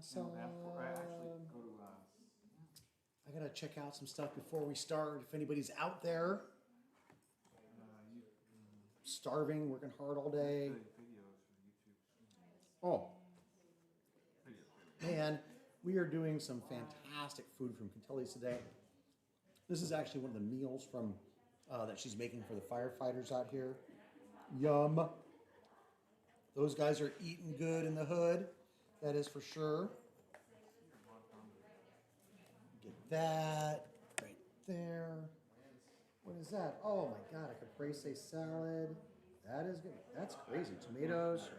Awesome. I actually go to. I gotta check out some stuff before we start. If anybody's out there starving, working hard all day. Videos for YouTube. Oh, man, we are doing some fantastic food from Kentelli's today. This is actually one of the meals from that she's making for the firefighters out here. Yum. Those guys are eating good in the hood. That is for sure. Get that right there. What is that? Oh my God, a caprese salad. That is good. That's crazy. Tomatoes.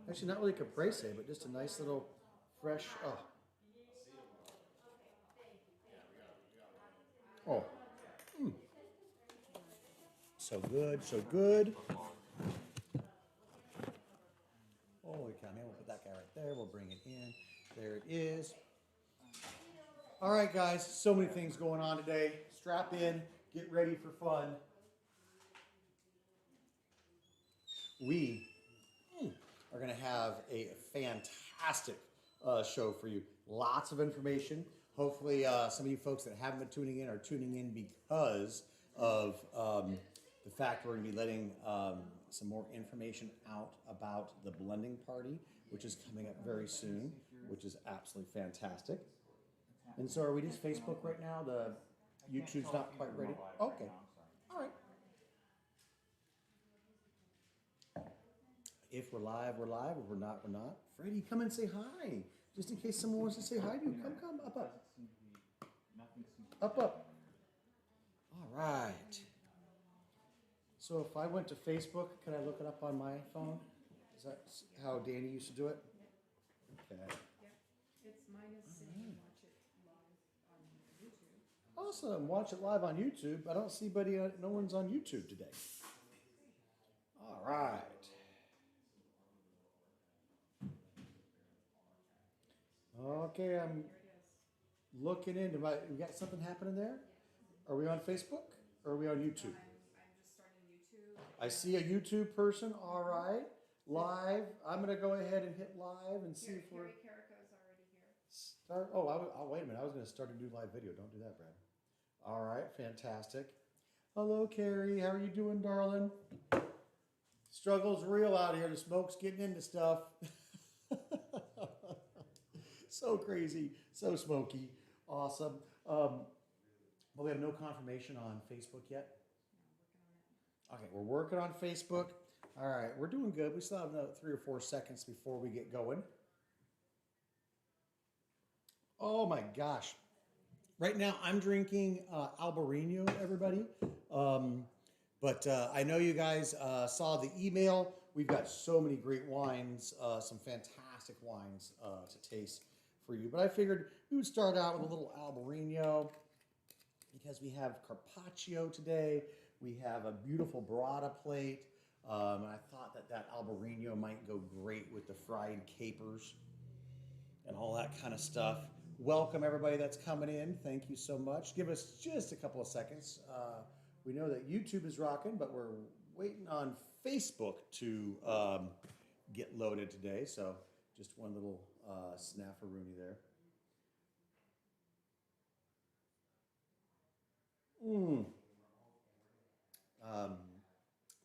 Actually, not really caprese, but just a nice little fresh. Oh. Mm. So good, so good. Holy cow, man, we'll put that guy right there. We'll bring it in. There it is. All right, guys, so many things going on today. Strap in, get ready for fun. We are going to have a fantastic show for you. Lots of information. Hopefully, some of you folks that haven't been tuning in are tuning in because of the fact we're going to be letting some more information out about the blending party, which is coming up very soon, which is absolutely fantastic. And so are we just Facebook right now? The YouTube's not quite ready? Okay. All right. If we're live, we're live. If we're not, we're not. Freddie, come and say hi. Just in case someone wants to say hi to you. Come. Up. Up. All right. So if I went to Facebook, can I look it up on my phone? Is that how Danny used to do it? Okay. It's minus if you watch it live on YouTube. Awesome. Watch it live on YouTube. I don't see no one's on YouTube today. All right. Okay, I'm looking into we got something happening there? Are we on Facebook or are we on YouTube? I'm just starting YouTube. I see a YouTube person. All right. Live. I'm going to go ahead and hit live and see if we're... Carrie Carico's already here. Start. Oh, wait a minute. I was going to start a new live video. Don't do that, Brad. All right. Fantastic. Hello, Carrie. How are you doing, darling? Struggle's real out here. The smoke's getting into stuff. So crazy. So smoky. Awesome. Well, we have no confirmation on Facebook yet. No, Okay, we're working on Facebook. All right, we're doing good. We still have another 3 or 4 seconds before we get going. Oh my gosh. Right now I'm drinking Albarino, everybody. But I know you guys saw the email. We've got so many great wines, some fantastic wines to taste for you. But I figured we would start out with a little Albarino because we have Carpaccio today. We have a beautiful burrata plate. And I thought that Albarino might go great with the fried capers and all that kind of stuff. Welcome everybody that's coming in. Thank you so much. Give us just a couple of seconds. We know that YouTube is rocking, but we're waiting on Facebook to get loaded today. So just one little snaffaroonie there.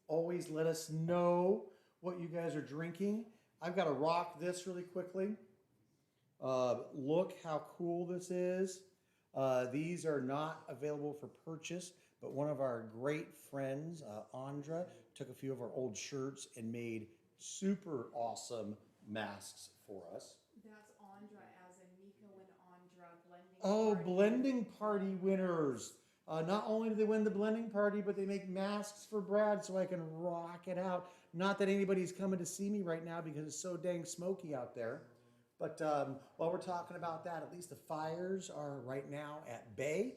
Always let us know what you guys are drinking. I've got to rock this really quickly. Look how cool this is. These are not available for purchase, but one of our great friends, Andra, took a few of our old shirts and made super awesome masks for us. That's Andra, as in Nico and Andra blending. Oh, blending party winners. Not only do they win the blending party, but they make masks for Brad so I can rock it out. Not that anybody's coming to see me right now because it's so dang smoky out there. But while we're talking about that, at least the fires are right now at bay.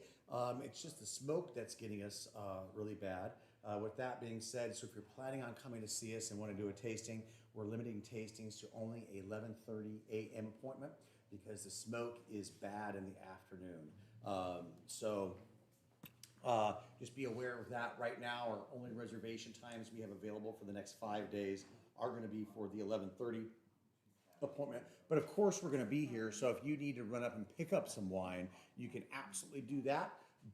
It's just the smoke that's getting us really bad. With that being said, so if you're planning on coming to see us and want to do a tasting, we're limiting tastings to only a 11:30 a.m. appointment because the smoke is bad in the afternoon. Just be aware of that. Right now, our only reservation times we have available for the next 5 days are going to be for the 11:30 appointment. But of course, we're going to be here. So if you need to run up and pick up some wine, you can absolutely do that.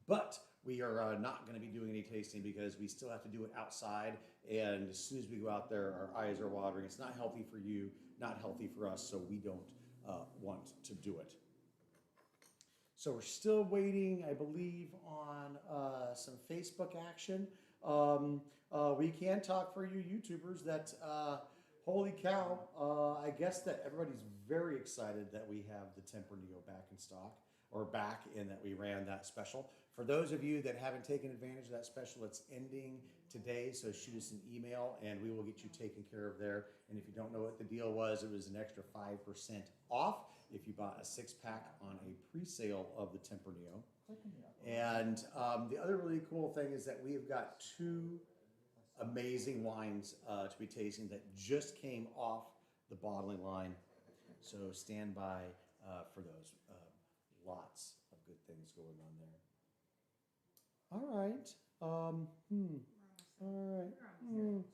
But we are not going to be doing any tasting because we still have to do it outside. And as soon as we go out there, our eyes are watering. It's not healthy for you, not healthy for us. So we don't want to do it. So we're still waiting, I believe, on some Facebook action. We can talk for you YouTubers that, holy cow, I guess that everybody's very excited that we have the Tempranillo back in stock, or back in that we ran that special. For those of you that haven't taken advantage of that special, it's ending today, so shoot us an email and we will get you taken care of there. And if you don't know what the deal was, it was an extra 5% off if you bought a 6-pack on a pre-sale of the Tempranillo. And the other really cool thing is that we have got 2 amazing wines to be tasting that just came off the bottling line. So stand by for those. Lots of good things going on there. All right. All right.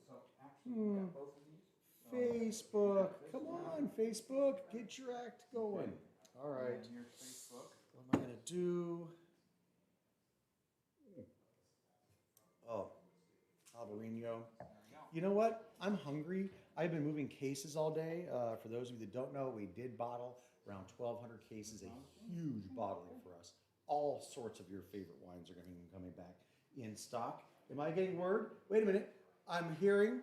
So actually, we got both of these. Facebook. Come on, Facebook. Get your act going. All right. And here's Facebook. What am I going to do? Oh, Albarino. There we go. You know what? I'm hungry. I've been moving cases all day. For those of you that don't know, we did bottle around 1,200 cases, a huge bottling for us. All sorts of your favorite wines are going to be coming back in stock. Am I getting word? Wait a minute. I'm hearing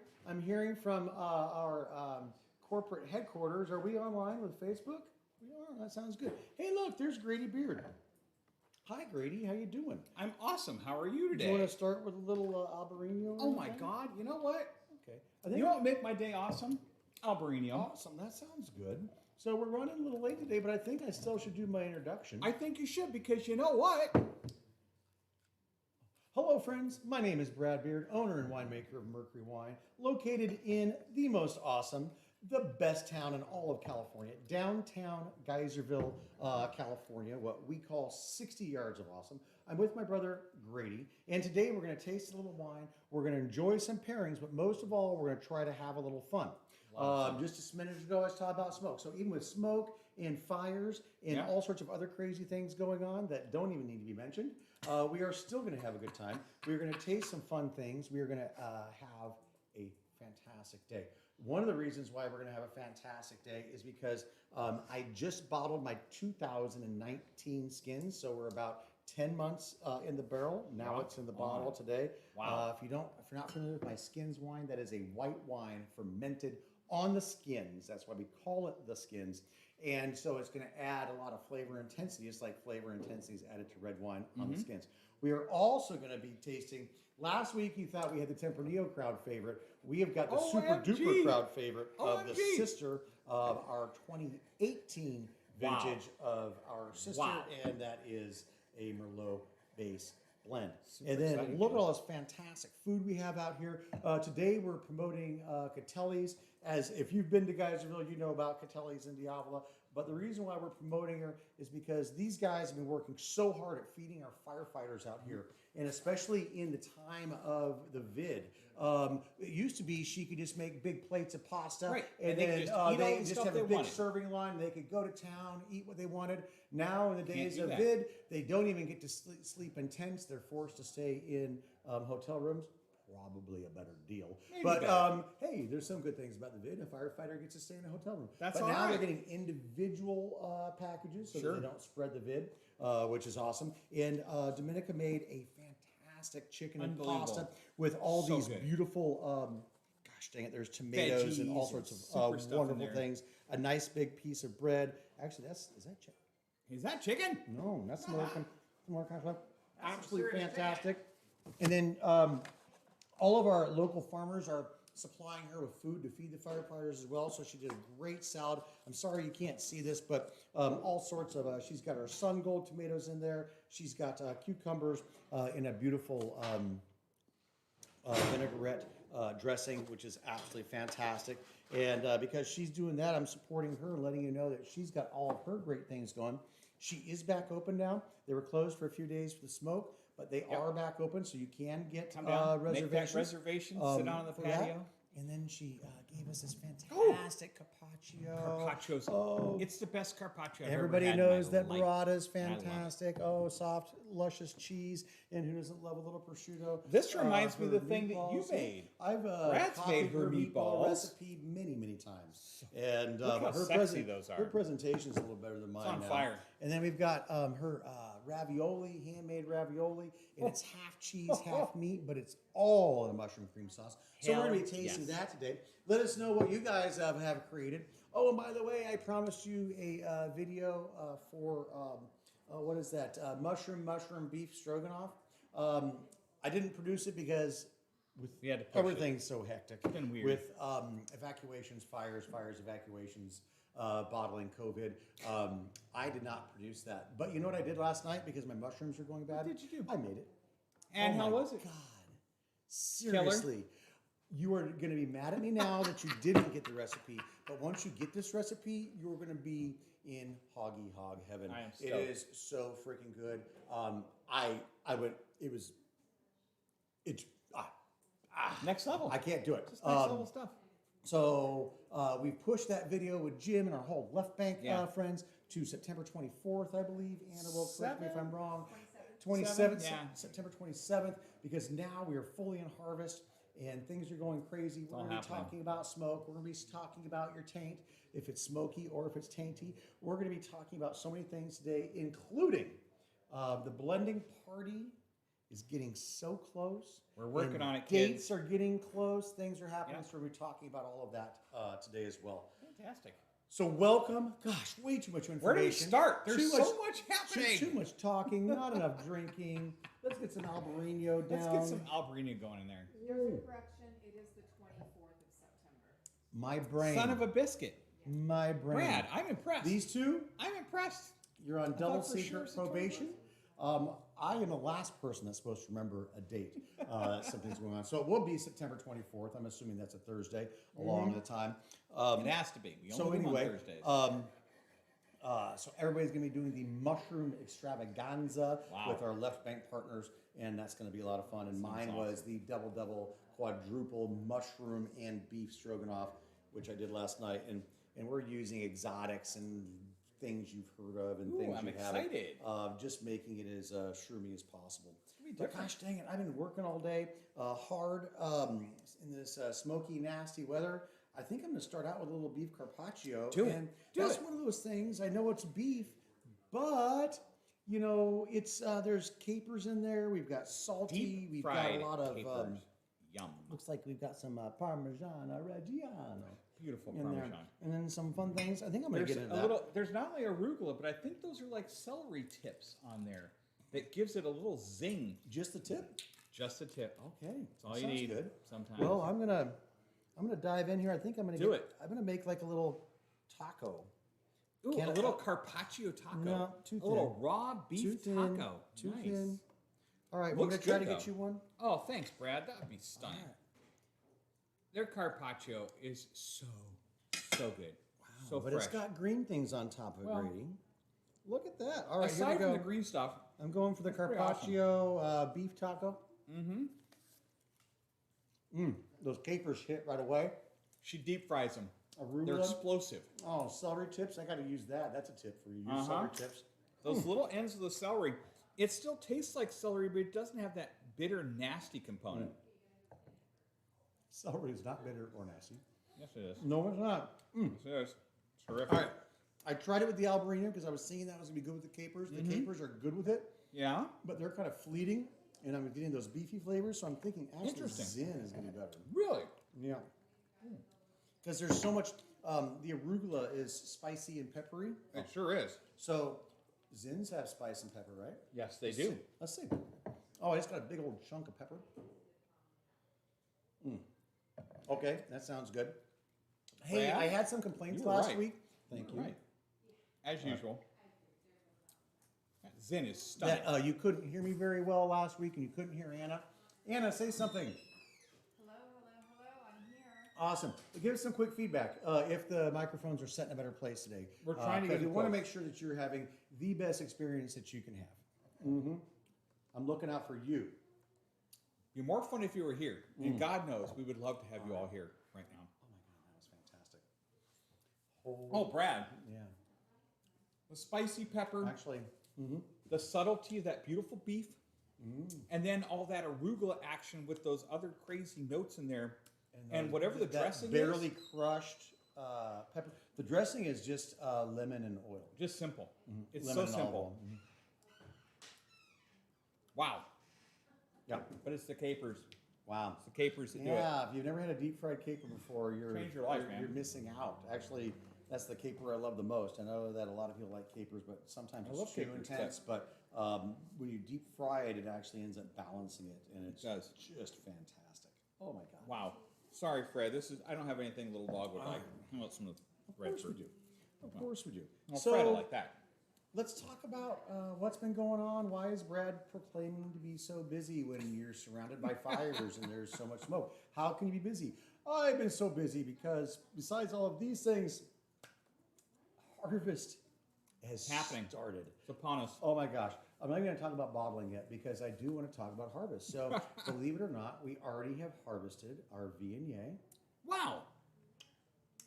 from our corporate headquarters. Are we online with Facebook? We are. That sounds good. Hey, look, there's Grady Beard. Hi, Grady. How you doing? I'm awesome. How are you Do today? you want to start with a little Albarino? Oh my God! You know what? Okay. You know what make my day awesome? Albarino. Awesome. That sounds good. So we're running a little late today, but I think I still should do my introduction. I think you should because you know what? Hello, friends. My name is Brad Beard, owner and winemaker of Mercury Wine, located in the most awesome, the best town in all of California, downtown Geyserville, California, what we call 60 yards of awesome. I'm with my brother, Grady, and today we're going to taste a little wine. We're going to enjoy some pairings, but most of all, we're going to try to have a little fun. Just a minute ago, I was talking about smoke. So even with smoke and fires and all sorts of other crazy things going on that don't even need to be mentioned, we are still going to have a good time. We're going to taste some fun things. We are going to have a fantastic day. One of the reasons why we're going to have a fantastic day is because I just bottled my 2019 skins. So we're about 10 months in the barrel. Now it's in the bottle today. Wow. If you're not familiar with my skins wine, that is a white wine fermented on the skins. That's why we call it the skins. And so it's going to add a lot of flavor intensity, just like flavor intensity is added to red wine on the skins. We are also going to be tasting, last week you thought we had the Tempranillo crowd favorite. We have got the super duper crowd favorite of the sister of our 2018 vintage of our sister. And that is a Merlot base blend. And then look at all this fantastic food we have out here. Today we're promoting Catelli's. As if you've been to Geyserville, you know about Catelli's and Diavola. But the reason why we're promoting her is because these guys have been working so hard at feeding our firefighters out here. And especially in the time of the vid. It used to be she could just make big plates of pasta. Right. And they then could just eat all they the just stuff have a they big wanted. serving line. They could go to town, eat what they wanted. Now in the days do of that. vid, they don't even get to sleep in tents. They're forced to stay in hotel rooms. Probably a better deal. Maybe but better. hey, there's some good things about the vid. A firefighter gets to stay in a hotel room. That's but all now they're right. getting individual packages so Sure. that they don't spread the vid, which is awesome. And Dominica made a fantastic chicken and pasta with all So these good. beautiful, gosh dang it, there's tomatoes and all Veggies sorts and of super stuff in wonderful there. things. A nice big piece of bread. Actually, is that chicken? Is that chicken? No, that's more kind of absolutely serious fantastic. And then all of our local farmers are supplying her with food to feed the firefighters as well. So she did a great salad. I'm sorry you can't see this, but all sorts of, she's got her sun gold tomatoes in there. She's got cucumbers in a beautiful vinaigrette dressing, which is absolutely fantastic. And because she's doing that, I'm supporting her, letting you know that she's got all of her great things going. She is back open now. They were closed for a few days for the smoke, but they are back open, so you can get Come down, make that reservations. reservation, sit down on the for that. patio. And then she gave us this fantastic carpaccio. Carpaccio's. Oh, It's the best carpaccio I've everybody ever had knows in my that life. burrata's And I love it. fantastic. Oh, soft, luscious cheese. And who doesn't love a little prosciutto? This reminds me of her the thing that you meatballs. made. I've Brad's copied made her meatball meatballs. recipe many, many times. And Look how her sexy those are. Her presentation's a little better than mine. on now. fire. And then we've got her ravioli, handmade ravioli, and it's half cheese, half meat, but it's all in a mushroom cream sauce. So we're going to be Hell tasting yes. that today. Let us know what you guys have created. Oh, and by the way, I promised you a video for what is that? Mushroom beef stroganoff. I didn't produce it because with We had to push it. everything's so hectic. been weird. With evacuations, fires, evacuations, bottling COVID. I did not produce that. But you know what I did last night because my mushrooms were going bad? What did you do? I made it. And Oh how my was it? God. Seriously. You are going to be mad at me now that you didn't get the recipe. But once you get this recipe, you're going to be in hoggy hog heaven. I am It stoked. is so freaking good. I went, it's, Next level. I can't do it. Just next level stuff. So we pushed that video with Jim and our whole Left Bank Yeah. friends to September 24th, I believe. Anna will correct me if I'm wrong. 27th. 27th, Yeah. September 27th, because now we are fully in harvest and things are going crazy. We're all going to be happening. talking about smoke. We're going to be talking about your taint, if it's smoky or if it's tainty. We're going to be talking about so many things today, including the blending party is getting so close. We're working and on it, Dates kids. are getting close. Things are happening. Yeah. So we'll be talking about all of that today as well. Fantastic. So welcome. Gosh, way too much information. Where do we start? There's Too so much happening. Too much talking, not enough drinking. Let's get some Albarino down. Let's get some Albarino going in there. There's a correction, it is the 24th of September. My brain. Son of a biscuit. My brain. Brad, I'm impressed. These two, I'm impressed. you're on I double thought for sure secret it's the probation. I am the last person that's supposed to remember a date. Something's going on. So it will be September 24th. I'm assuming that's a Thursday along the time. It has to be. We So only do them anyway, on Thursdays. so everybody's going to be doing the mushroom extravaganza Wow. with our Left Bank partners, and that's going to be a lot of fun. And mine Sounds was the double quadruple mushroom and beef stroganoff, which I did last night. And we're using exotics and things you've heard of and Ooh, things I'm you haven't. excited. Just making it as shroomy as possible. be But different. gosh dang it, I've been working all day hard in this smoky, nasty weather. I think I'm going to start out with a little beef carpaccio. Do it. And Do that's it. one of those things. I know it's beef, but you know it's there's capers in there. We've got salty. Deep We've fried got a lot of capers. Yum. looks like we've got some Parmigiano Reggiano Beautiful in there, Parmesan. and then some fun things. I think I'm going to There's get into a that. little. There's not only arugula, but I think those are like celery tips on there that gives it a little zing. Just the tip. Just a tip. Okay, That's all that you sounds need. Good. Sometimes. Well, I'm gonna dive in here. I think I'm gonna Do it. I'm gonna make like a little taco. Ooh, Can a I- little carpaccio taco. No, too A little thin. raw beef Too thin. taco. Too Nice. thin. All right, we're Looks gonna try good, to get though. you one. Oh, thanks, Brad. That would be stunning. All right. Their carpaccio is so good. So but fresh. it's got green things on top of it, Well, Grady. Look at that. All right, Aside here we from go. the green stuff, I'm going for the pretty carpaccio beef taco. mm-hmm. Those capers hit right away. She deep fries them. They're Arugula. explosive. Oh, celery tips. I got to use that. That's a tip for you. Use Uh-huh. celery tips. Those little ends of the celery, it still tastes like celery, but it doesn't have that bitter, nasty component. Celery is not bitter or nasty. Yes, it is. No, it's not. Yes, it is. It's terrific. All right. I tried it with the Albarino because I was seeing that was going to be good with the capers. The capers are good with it, Yeah. but they're kind of fleeting, and I'm getting those beefy flavors. So I'm thinking actually Interesting. Zen is going to be better. Really? Yeah. Because there's so much, the arugula is spicy and peppery. It sure is. So Zins have spice and pepper, right? Yes, they do. Let's see. Oh, it's got a big old chunk of pepper. Okay, that sounds good. Hey, Brad, I had some complaints you were last right. week. Thank you. Right. As usual. That Zen is stunning. That you couldn't hear me very well last week, and you couldn't hear Anna. Anna, say something. Hello, I'm here. Awesome. Give us some quick feedback if the microphones are set in a better place today. We're trying to because get we it want to close. make sure that you're having the best experience that you can have. I'm looking out for you. It'd be more fun if you were here. And God knows we would love to have you all here. Oh, Brad, Yeah. the spicy pepper, Actually, mm-hmm. the subtlety of that beautiful beef, and then all that arugula action with those other crazy notes in there, and whatever the that dressing barely is, crushed pepper. The dressing is just lemon and oil. just simple. It's Lemon so and olive simple. oil. Mhm. Wow. Yeah. But it's the capers. Wow. It's the capers that do it. Yeah, if you've never had a deep fried caper before, Change your life, man. You're missing out. Actually, that's the caper I love the most. I know that a lot of people like capers, but sometimes I love it's too capers, intense. But when you deep fry it, it actually ends up balancing it, and it's does. just fantastic. Oh my god! Wow. Sorry, Fred. I don't have anything little dog would like. How about some of the Of red course we fruit? do. Of course we do. Well, So Fred will like that. let's talk about what's been going on. Why is Brad proclaiming to be so busy when you're surrounded by fires and there's so much smoke? How can you be busy? I've been so busy because besides all of these things, harvest has Happening. started. It's upon us. Oh my gosh. I'm not going to talk about bottling yet because I do want to talk about harvest. So believe it or not, we already have harvested our Viognier. Wow.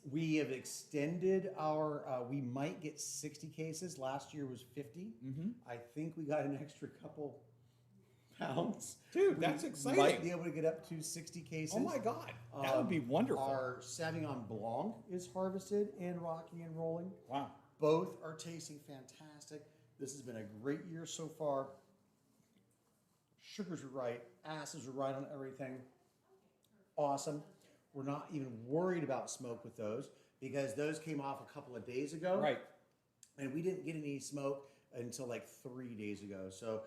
We have extended our, we might get 60 cases. Last year was 50. Mm-hmm. I think we got an extra couple pounds. Dude, We that's exciting. Might be able to get up to 60 cases. Oh my God. That would be wonderful. Our Sauvignon Blanc is harvested and rocking and rolling. Wow. Both are tasting fantastic. This has been a great year so far. Sugars are right. Acids are right on everything. Awesome. We're not even worried about smoke with those because those came off a couple of days ago. Right. And we didn't get any smoke until like 3 days ago. So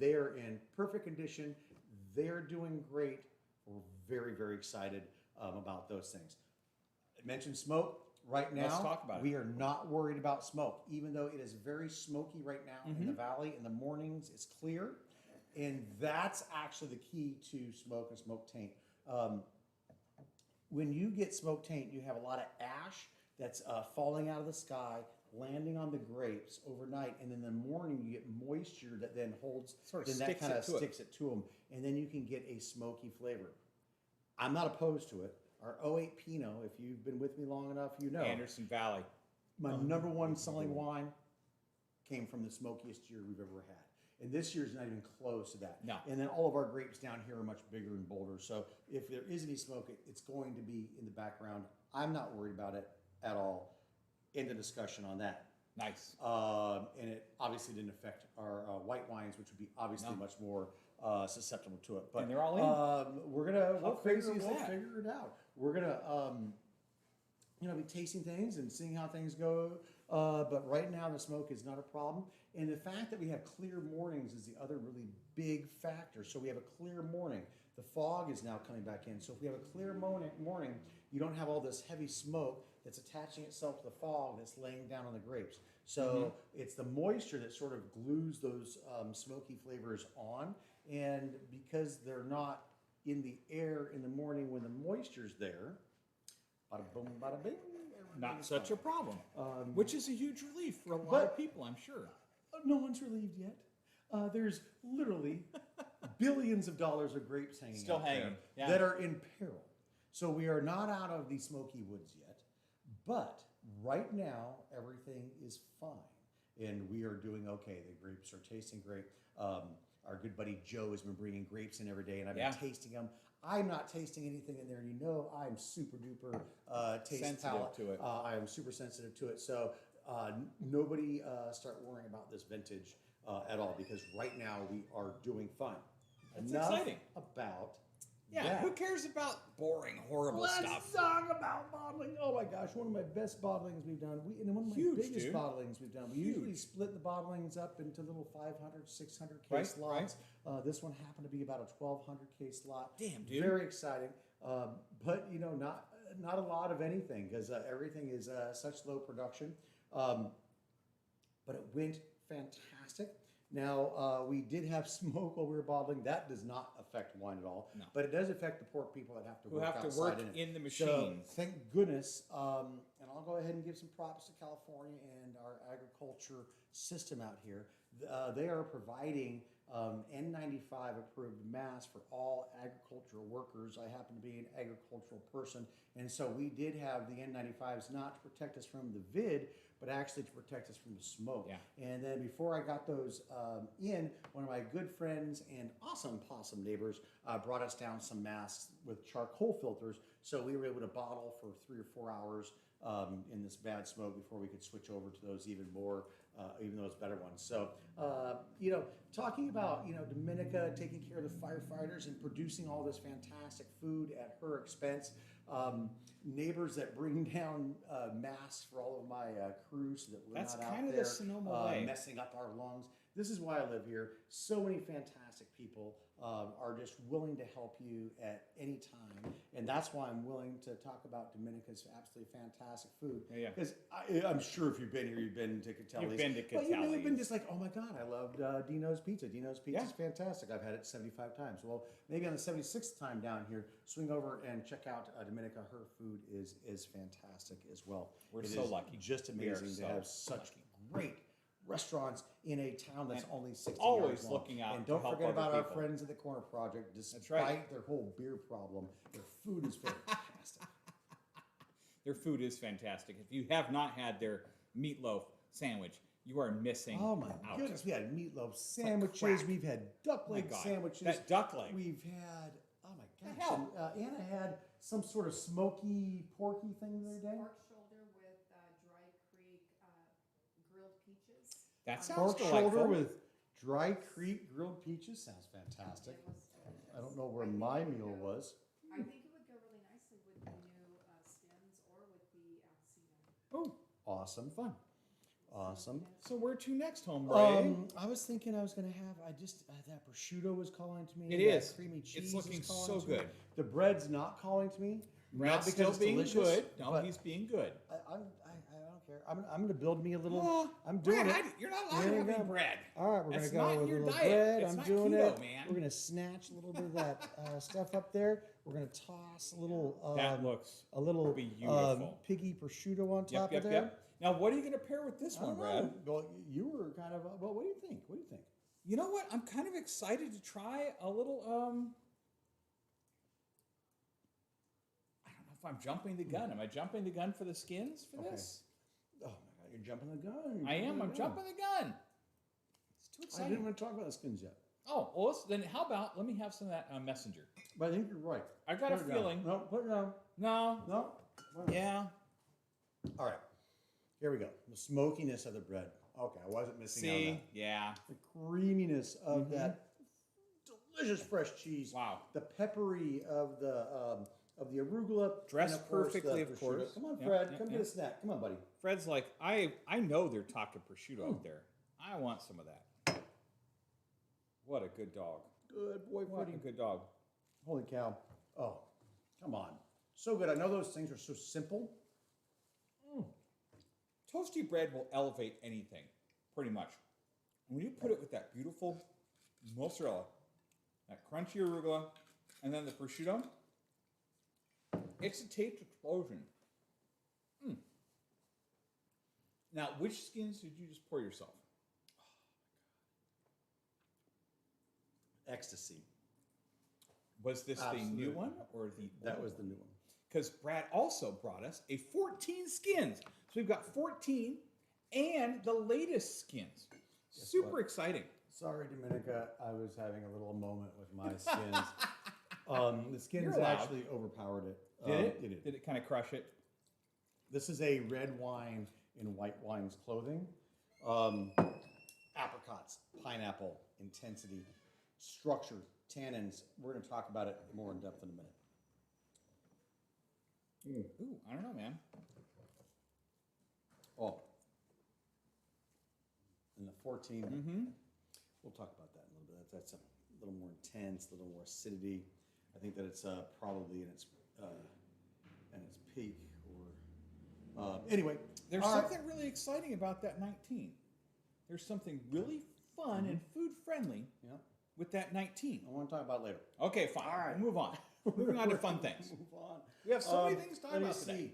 they're in perfect condition. They're doing great. We're very, very excited about those things. I mentioned smoke. Right now, Let's talk about it. we are not worried about smoke, even though it is very smoky right now in the valley. In the mornings, it's clear. And that's actually the key to smoke and smoke taint. When you get smoke taint, you have a lot of ash that's falling out of the sky, landing on the grapes overnight, and in the morning you get moisture that then holds, Sort of then that sticks kind it of to it. sticks it to them, and then you can get a smoky flavor. I'm not opposed to it. Our 08 Pinot, if you've been with me long enough, you know. Anderson Valley. My number one selling wine came from the smokiest year we've ever had. And this year's not even close to that. No. And then all of our grapes down here are much bigger and bolder. So if there is any smoke, it's going to be in the background. I'm not worried about it at all. End of discussion on that. Nice. And it obviously didn't affect our white wines, which would be obviously No. much more susceptible to it. But And they're all in. We'll crazy is that? figure it out. We're gonna be tasting things and seeing how things go. But right now the smoke is not a problem. And the fact that we have clear mornings is the other really big factor. So we have a clear morning. The fog is now coming back in. So if we have a clear morning, you don't have all this heavy smoke that's attaching itself to the fog that's laying down on the grapes. So it's the moisture that sort of glues those smoky flavors on. And because they're not in the air in the morning when the moisture's there, bada boom, bada bing. Not such a problem. Um, Which is a huge relief for a lot but- of people, I'm sure. No one's relieved yet. There's literally billions of dollars of grapes hanging Still out hanging, there yeah. that are in peril. So we are not out of the smoky woods yet, but right now everything is fine, and we are doing okay. The grapes are tasting great. Our good buddy Joe has been bringing grapes in every day, and I've been tasting them. I'm not tasting anything in there, and you know I'm super duper taste Sensitive palate. to it. I am super sensitive to it, so nobody start worrying about this vintage at all, because right now we are doing fine. That's Enough exciting. about Yeah, that. who cares about boring, horrible Let's stuff? talk about bottling. Oh my gosh, one of my best bottlings we've done. And one of my Huge, biggest dude. bottlings we've done. We usually split the bottlings up into little 500, 600 case Right, lots. This one happened to be about a 1,200 case lot. Damn, dude. Very exciting. But not a lot of anything, because everything is such low production. But it went fantastic. Now, we did have smoke while we were bottling. That does not affect wine at all. No. But it does affect the poor people that have to Who work have to outside work in it. in the So, machines. thank goodness. And I'll go ahead and give some props to California and our agriculture system out here. they are providing N95 approved masks for all agricultural workers. I happen to be an agricultural person, and so we did have the N95s not to protect us from the vid, but actually to protect us from the smoke. Yeah. And then before I got those one of my good friends and awesome possum neighbors brought us down some masks with charcoal filters, so we were able to bottle for 3 or 4 hours in this bad smoke before we could switch over to those even those better ones. So, talking about, Dominica taking care of the firefighters and producing all this fantastic food at her expense, neighbors that bring down masks for all of my crew so that we're That's not out kind of there the Sonoma way. messing up our lungs. This is why I live here. So many fantastic people are just willing to help you at any time. And that's why I'm willing to talk about Dominica's absolutely fantastic food. Yeah. Because I'm sure if you've been here, you've been to Catelli's. You've been to But you may have been Catelli's. just like, oh my God, I loved Dino's Pizza. Dino's Pizza is fantastic. I've had it 75 times. Well, maybe on the 76th time down here, swing over and check out Dominica. Her food is fantastic as well. We're It so is lucky. Just We are amazing to so have such great restaurants in a town that's And only 60 always yards long. looking out And to don't help forget other about our people. friends at the Corner Project. Despite right. their whole beer problem, their food is fantastic. Their food is fantastic. If you have not had their meatloaf sandwich, you are missing Oh my out. goodness, we had meatloaf like sandwiches. crack. We've had duck Oh my leg God. sandwiches. That duck leg. We've had, oh my The gosh. hell? And, Anna had some sort of smoky, porky thing the other day. Pork shoulder with Dry Creek grilled peaches. That sounds Pork delightful. shoulder with Dry Creek grilled peaches. Sounds fantastic. It was I don't know where my meal was. I think it would go really nicely with the new skins or with the Alcina. Oh, Awesome. Fun. Awesome. so where to next, hombre? I was thinking I was gonna have. That prosciutto was calling to me. It that is. Creamy It's cheese. looking is calling so to me. good. The bread's not calling to me. Brad's not still because it's being delicious, good. No, but he's being good. I don't care. I'm gonna build me a little. Oh, I'm doing Brad, it. you're not allowed There to you have any go. bread. All right, we're That's gonna not go with a your little diet. bread. It's I'm not doing keto, it. man. We're gonna snatch a little bit of that stuff up there. We're gonna toss a little. That looks a little beautiful. piggy prosciutto on top Yep, of there. yep. Now, what are you going to pair with this I one, don't Brad? know. Well, you were kind of. Well, what do you think? What do you think? You know what? I'm kind of excited to try a little. I don't know if I'm jumping the gun. Am I jumping the gun for the skins for Okay. this? Oh my God, you're jumping the gun. You're I am. I'm the gun. jumping the gun. It's too I didn't exciting. want to talk about the skins yet, Oh, well, then how about let me have some of that messenger? but I think you're right. I got a Put it down. feeling. No, put it down. No. No. Put it down. Yeah. All right. Here we go. The smokiness of the bread. Okay, I wasn't missing out on See. that. Yeah. The creaminess of that delicious fresh cheese. Wow. The peppery of the arugula. Dressed and of course, perfectly, the of prosciutto. course. Come on, Yep, Fred. yep, Come yep. get a snack. Come on, buddy. Fred's like, I know they're talking prosciutto out there. I want some of that. What a good dog. Good boy, What Freddie. a good dog. Holy cow. Oh, come on. So good. I know those things are so simple. Toasty bread will elevate anything, pretty much. When you put it with that beautiful mozzarella, that crunchy arugula, and then the prosciutto, it's a taste explosion. Now, which skins did you just pour yourself? Ecstasy. Was this the Absolutely. new one or the That old was the one? new one. Because Brad also brought us a 14 skins. So we've got 14 and the latest skins. Super what? exciting. Sorry, Dominica. I was having a little moment with my skins. The skins You're allowed. actually overpowered it. Did it? It did. Did it kind of crush it? This is a red wine in white wine's clothing. Apricots, pineapple, intensity, structure, tannins. We're going to talk about it more in depth in a minute. Ooh, I don't know, man. Oh. And the 14, we'll talk about that in a little bit. That's a little more intense, a little more acidity. I think that it's probably in its peak. Or anyway, There's all right. something really exciting about that 19. There's something really fun and food friendly Yeah, with that 19. I want to talk about it later. Okay, fine. We'll move on. Moving on to fun things. Move on. We have so many things to talk Let me about today. see.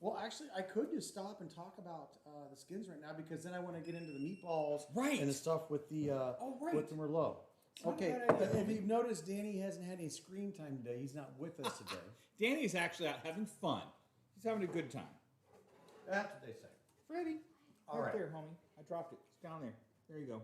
Well, actually, I could just stop and talk about the skins right now because then I want to get into the meatballs Right. and the stuff with the right. with the Merlot. not a Okay, bad idea. if you've noticed, Danny hasn't had any screen time today. He's not with us today. Danny's actually out having fun. He's having a good time. That's what they say. Freddie, All right right. there, homie. I dropped it. It's down there. There you go.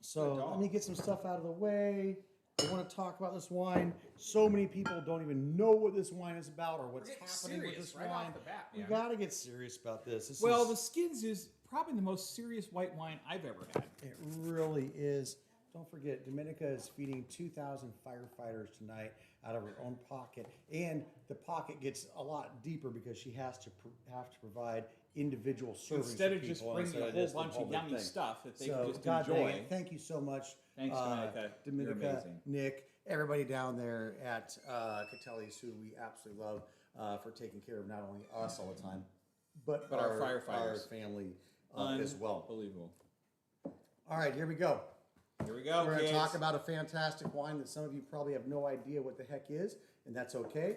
So dog. let me get some stuff out of the way. I want to talk about this wine. So many people don't even know what this wine is about or what's We're getting happening with serious this right wine. off the bat, We man. got to get serious about this. This Well, is, the Skins is probably the most serious white wine I've ever had. it really is. Don't forget, Dominica is feeding 2,000 firefighters tonight out of her own pocket, and the pocket gets a lot deeper because she has to provide individual servings Instead to of just people bringing a of whole just the bunch of public yummy thing. stuff that they So, can just God dang enjoy. it, thank you so much. Thanks, Dominica. You're Dominica, amazing. Nick, everybody down there at Catelli's, who we absolutely love for taking care of not only us all the time, but our our firefighters. family as well. Unbelievable. All right, here we go. Here we go, We're going kids. to talk about a fantastic wine that some of you probably have no idea what the heck is, and that's okay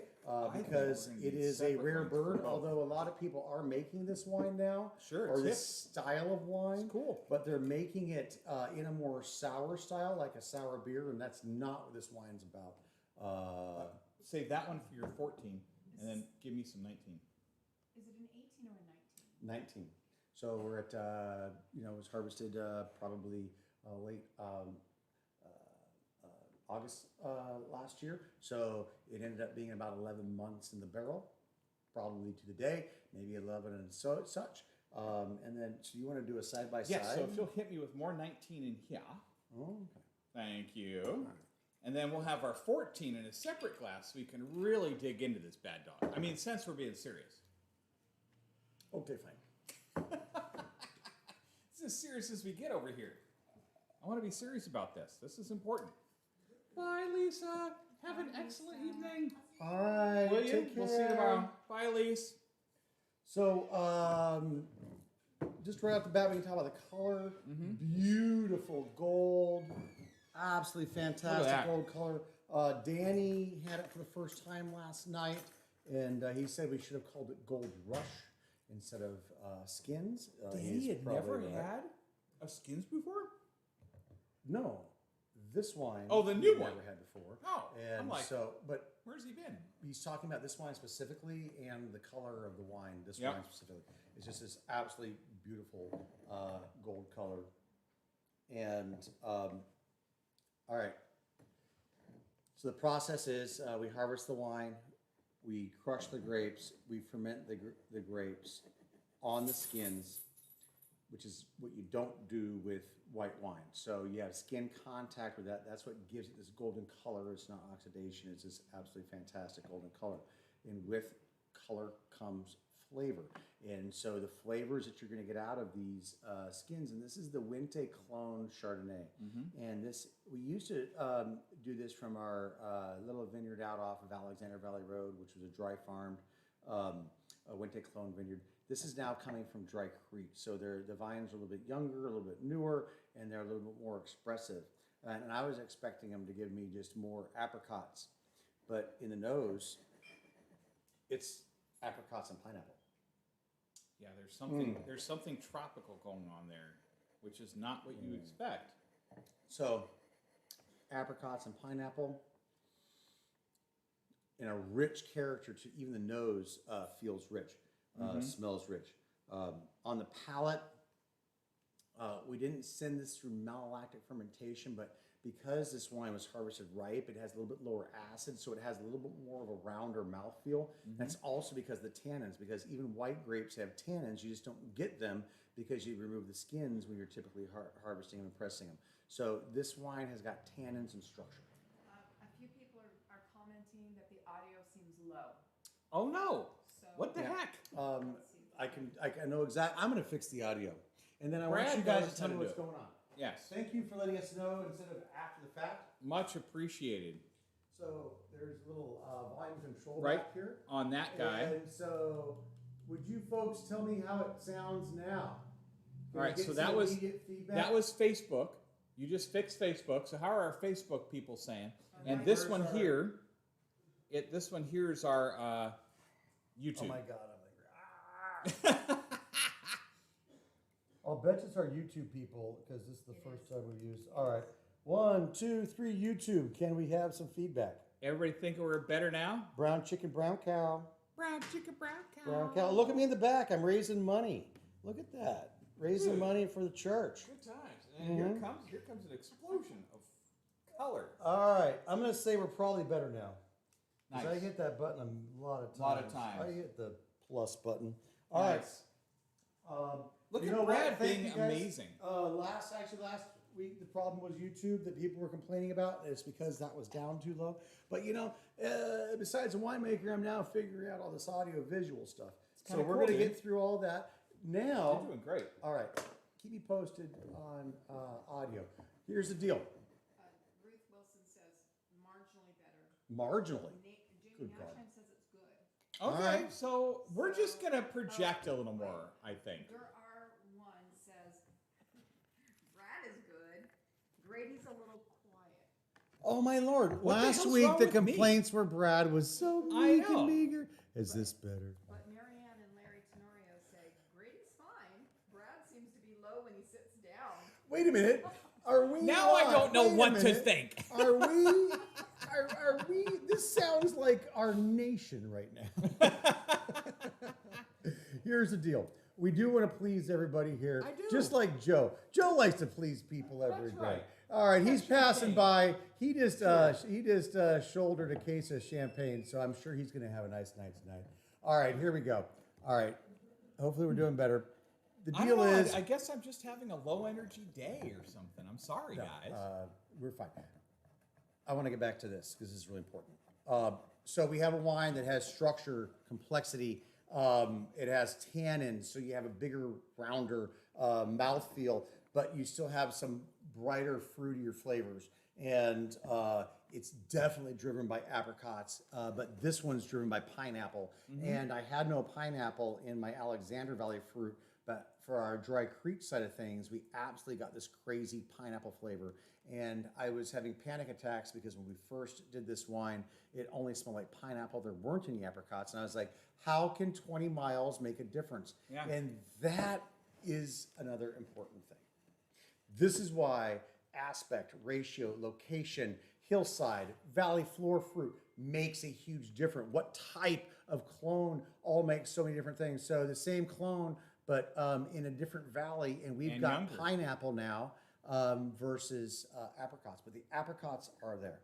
think because we're gonna it need is a separate rare ones for bird. both. Although a lot of people are making this wine now, Sure, or it's this style of wine, It's cool. but they're making it in a more sour style, like a sour beer, and that's not what this wine's about. Save that one for your 14, and then give me some 19. Is it an 18 or a 19? 19. So we're at, it was harvested probably late August last year. So it ended up being about 11 months in the barrel, probably to the day, maybe 11 and such. And then, so you want to do a side by side? Yes, so if you'll hit me with more 19 in here. Oh, okay. Thank you. And then we'll have our 14 in a separate glass so we can really dig into this bad dog. I mean, since we're being serious. Okay, fine. It's as serious as we get over here. I want to be serious about this. This is important. Bye, Lisa. Have an excellent evening. All right. Will you? Take care. We'll see you tomorrow. Bye, Lise. So, just right off the bat, we can talk about the color. Beautiful gold. Absolutely fantastic that. gold color. Danny had it for the first time last night, and he said we should have called it Gold Rush instead of Skins. Danny He's had probably never right. had a Skins before? No, this wine. Oh, the new he'd one. Never had before. Oh, And I'm like, so, but where's he been? he's talking about this wine specifically and the color of the wine. This Yep. wine specifically, it's just this absolutely beautiful gold color. And all right, so the process is we harvest the wine, we crush the grapes, we ferment the grapes on the skins, which is what you don't do with white wine. So you have skin contact with that. That's what gives it this golden color. It's not oxidation. It's this absolutely fantastic golden color. And with color comes flavor. And so the flavors that you're going to get out of these skins, and this is the Wente Clone Chardonnay. And this, we used to do this from our little vineyard out off of Alexander Valley Road, which was a dry farmed Wente Clone vineyard. This is now coming from Dry Creek, so the vines are a little bit younger, a little bit newer, and they're a little bit more expressive. And I was expecting them to give me just more apricots, but in the nose, it's apricots and pineapple. Yeah, there's something tropical going on there, which is not what you expect. So, apricots and pineapple, and a rich character to even the nose feels rich, smells rich. On the palate, we didn't send this through malolactic fermentation, but because this wine was harvested ripe, it has a little bit lower acid, so it has a little bit more of a rounder mouthfeel. That's also because of the tannins, because even white grapes have tannins, you just don't get them because you remove the skins when you're typically harvesting them and pressing them. So this wine has got tannins and structure. A few people are commenting that the audio seems low. Oh no! So What the Yeah. heck? let's see. I know exactly. I'm going to fix the audio, and then I want Brad you guys knows to tell how me to what's do it. going on. Yes, Thank you for letting us know instead of after the fact. much appreciated. So there's a little volume control Right. back here. On that guy. And so, would you folks tell me how it sounds now? Can All I right, get so some that was immediate feedback? that was Facebook. You just fixed Facebook. So how are our Facebook people saying? And Okay. this Where's one our- here, this one here is our YouTube. Oh my God! I'm like, I'll bet it's our YouTube people because this is the It first is. time we've used. All right. 1, 2, 3, YouTube. Can we have some feedback? Everybody think we're better now? Brown chicken, brown cow. Brown chicken, brown cow. Brown cow. Look at me in the back. I'm raising money. Look at that. Raising Good. money for the church. Good times. And here comes an explosion of color. All right. I'm going to say we're probably better now. Nice. I hit that button a lot of times. Lot of times. I hit the plus button. All right. Nice. Look You at know what? Brad Thank being you guys. amazing. Last week, the problem was YouTube that people were complaining about. It's because that was down too low. But besides a winemaker, I'm now figuring out all this audio visual stuff. So kinda we're cool, going to dude. get through all that. Now, You're doing great. all right, keep me posted on audio. Here's the deal. Ruth Wilson says marginally better. Marginally. Jamie Good God. Nashheim says it's good. Okay, right. so we're just gonna project a little more, I think. There are one says Brad is good. Grady's a little quiet. Oh my Lord! What the Last hell's week wrong the with me? complaints were Brad was so I meek know. and meager. Is this better? But Marianne and Larry Tenorio say Grady's fine. Brad seems to be low when he sits down. Wait a minute. Are we Now I on? don't know Wait a what to minute. think. Are we? Are we? This sounds like our nation right now. Here's the deal. We do want to please everybody here. I do. Just like Joe. Joe likes to please people every day. That's right. All right, he's That's passing champagne. by. He just shouldered a case of champagne, so I'm sure he's going to have a nice night tonight. All right, here we go. All right. Hopefully we're doing better. The I deal don't know, is I guess I'm just having a low energy day or something. I'm sorry, guys. we're fine. I want to get back to this because this is really important. So we have a wine that has structure, complexity. It has tannins, so you have a bigger, rounder mouthfeel, but you still have some brighter, fruitier flavors. And it's definitely driven by apricots, but this one's driven by pineapple. And I had no pineapple in my Alexander Valley fruit, but for our Dry Creek side of things, we absolutely got this crazy pineapple flavor. And I was having panic attacks because when we first did this wine, it only smelled like pineapple. There weren't any apricots. And I was like, how can 20 miles make a difference? Yeah. And that is another important thing. This is why aspect, ratio, location, hillside, valley floor fruit makes a huge difference. What type of clone all makes so many different things. So the same clone, but in a different valley, and we've And got younger. pineapple now versus apricots, but the apricots are there.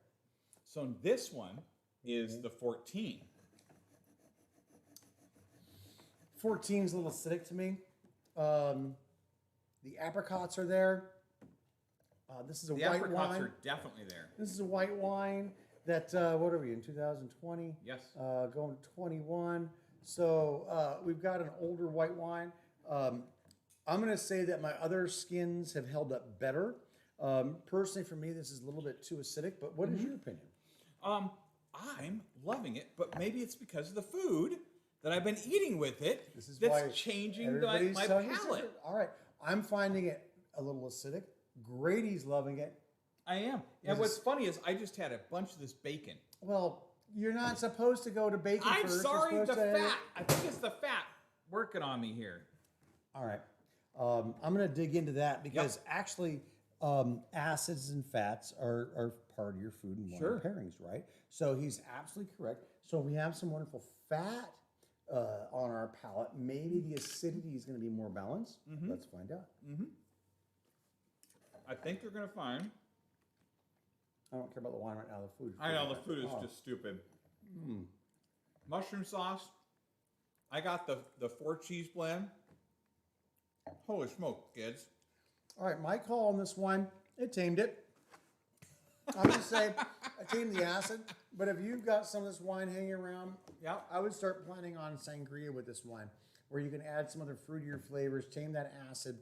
So this one is the 14. 14's a little acidic to me. The apricots are there. This is a The white apricots wine. are definitely there. This is a white wine that, what are we in, 2020? Yes. Going to 21. So we've got an older white wine. I'm going to say that my other skins have held up better. Personally, for me, this is a little bit too acidic, but what is your opinion? I'm loving it, but maybe it's because of the food that I've been eating with it This is that's why changing my everybody's tongue is palate. different. All right. I'm finding it a little acidic. Grady's loving it. I am. This And what's is- funny is I just had a bunch of this bacon. Well, you're not supposed to go to bacon I'm first. You're sorry, the supposed to- fat. I think it's the fat working on me here. All right. I'm going to dig into that because actually acids and fats are part of your food and wine Sure. pairings, right? So he's absolutely correct. So we have some wonderful fat on our palate. Maybe the acidity is going to be more balanced. Let's find out. I think you're going to find. I don't care about the wine right now. The food. I know, the food is Oh. just stupid. Mushroom sauce. I got the 4 cheese blend. Holy smoke, kids. All right, my call on this wine, it tamed it. I'm going to say I tamed the acid, but if you've got some of this wine hanging around, Yeah. I would start planning on sangria with this wine, where you can add some other fruitier flavors, tame that acid.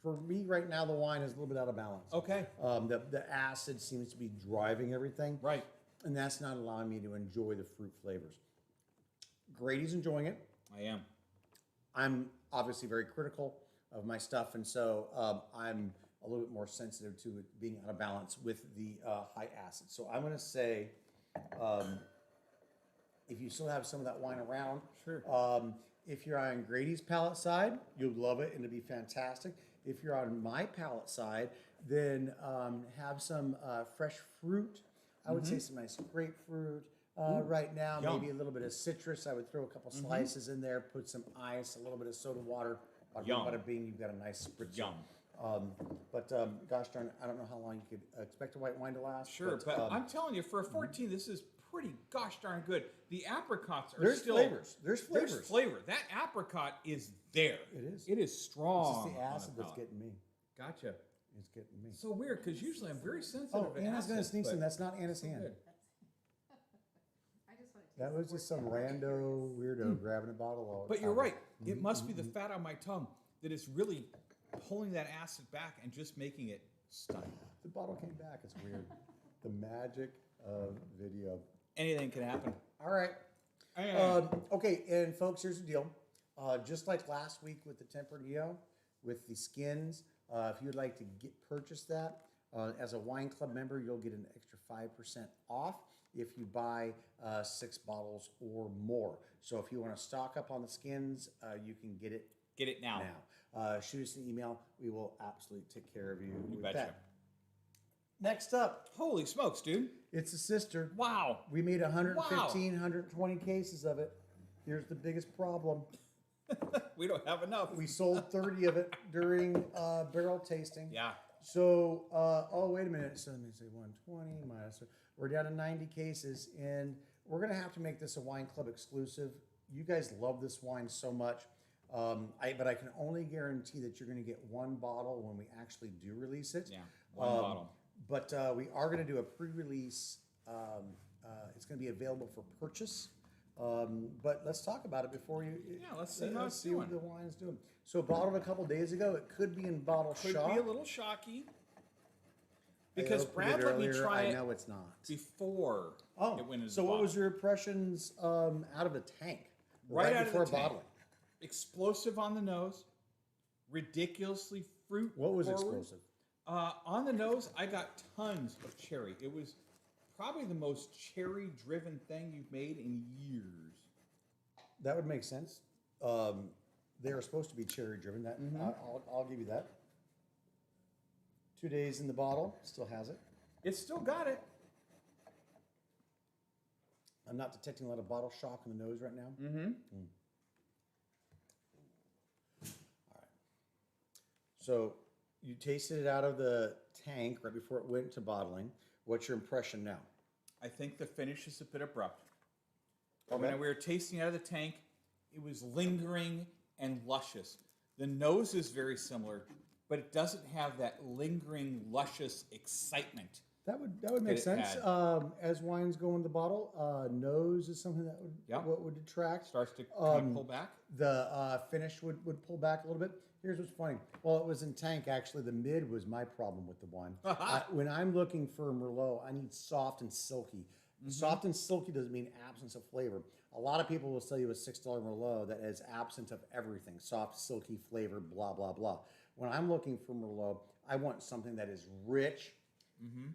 For me, right now, the wine is a little bit out of balance. Okay. The acid seems to be driving everything, Right. and that's not allowing me to enjoy the fruit flavors. Grady's enjoying it. I am. I'm obviously very critical of my stuff, and so I'm a little bit more sensitive to it being out of balance with the high acid. So I'm going to say, if you still have some of that wine around, Sure. if you're on Grady's palate side, you'll love it and it'll be fantastic. If you're on my palate side, then have some fresh fruit. I would say some nice grapefruit. Right now, Yum. maybe a little bit of citrus. I would throw a couple slices in there, put some ice, a little bit of soda water. Bada bing, Yum. bada bing, you've got a nice spritzer. Yum. But gosh darn, I don't know how long you could expect a white wine to last. Sure, but I'm telling you, for a 14, this is pretty gosh darn good. The apricots are there's still flavors. There's flavors. There's flavor. That apricot is there. It is. It is strong. It's just the on acid that's palate. getting me. Gotcha. It's getting me. So weird because usually I'm very sensitive. Oh, to Anna's gonna acid, sneak some. but That's not Anna's so hand. good. I just want to That was just some rando weirdo grabbing a bottle of. But you're right. It must be the fat on my tongue that is really pulling that acid back and just making it stunning. The bottle came back. It's weird. The magic of video. Anything can happen. All right. Okay, and folks, here's the deal. Just like last week with the Tempranillo, with the skins, if you would like to purchase that as a wine club member, you'll get an extra 5% off if you buy 6 bottles or more. So if you want to stock up on the skins, you can get it Get it now. Shoot us an email. We will absolutely take care of you. You with betcha. that. Next up, Holy smokes, dude. it's a sister. Wow. We made 115, Wow. 120 cases of it. Here's the biggest problem. We don't have enough. We sold 30 of it during barrel tasting. Yeah. So, oh, wait a minute. So let me say 120 minus, we're down to 90 cases, and we're going to have to make this a wine club exclusive. You guys love this wine so much. But I can only guarantee that you're going to get 1 bottle when we actually do release it. Yeah. One bottle. But we are going to do a pre-release. It's going to be available for purchase. But let's talk about it before you. Yeah, let's see how it's what doing. the wine's doing. So bottled a couple days ago. It could be in bottle Could shock. be a little shocky. Because I opened Brad it let me earlier. try I it know it's not. before Oh, it went into so the what bottle. was your impressions out of the tank? Right out of the before tank. bottling. Explosive on the nose, ridiculously fruit What was forward. explosive? On the nose, I got tons of cherry. It was probably the most cherry-driven thing you've made in years. That would make sense. They are supposed to be cherry driven. That I'll give you that. 2 days in the bottle, still has it. It's still got it. I'm not detecting a lot of bottle shock in the nose right now. Mm-hmm. All right. So you tasted it out of the tank right before it went to bottling. What's your impression now? I think the finish is a bit abrupt. Okay. When we were tasting out of the tank, it was lingering and luscious. The nose is very similar, but it doesn't have that lingering, luscious excitement. That would make it sense. had. As wines go into the bottle, nose is something that would Yep. would detract. Starts to kind of pull back. The finish would pull back a little bit. Here's what's funny. Well, it was in tank, actually. The mid was my problem with the wine. When I'm looking for a Merlot, I need soft and silky. Soft and silky doesn't mean absence of flavor. A lot of people will sell you a $6 Merlot that is absent of everything. Soft, silky flavor, blah, blah, blah. When I'm looking for Merlot, I want something that is rich,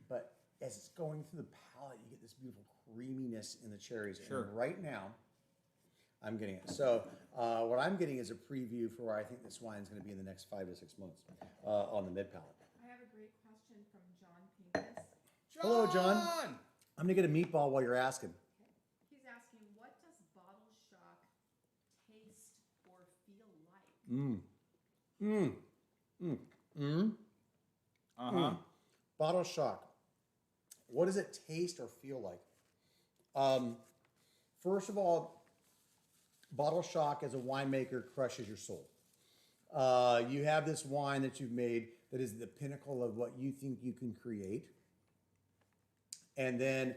but as it's going through the palate, you get this beautiful creaminess in the cherries. Sure. And right now, I'm getting it. So what I'm getting is a preview for where I think this wine is going to be in the next 5 to 6 months on the mid palate. I have a great question from John Pincus. Hello, John. I'm going to get a meatball while you're asking. He's asking, what does bottle shock taste or feel like? Bottle shock. What does it taste or feel like? First of all, bottle shock as a winemaker crushes your soul. You have this wine that you've made that is the pinnacle of what you think you can create. And then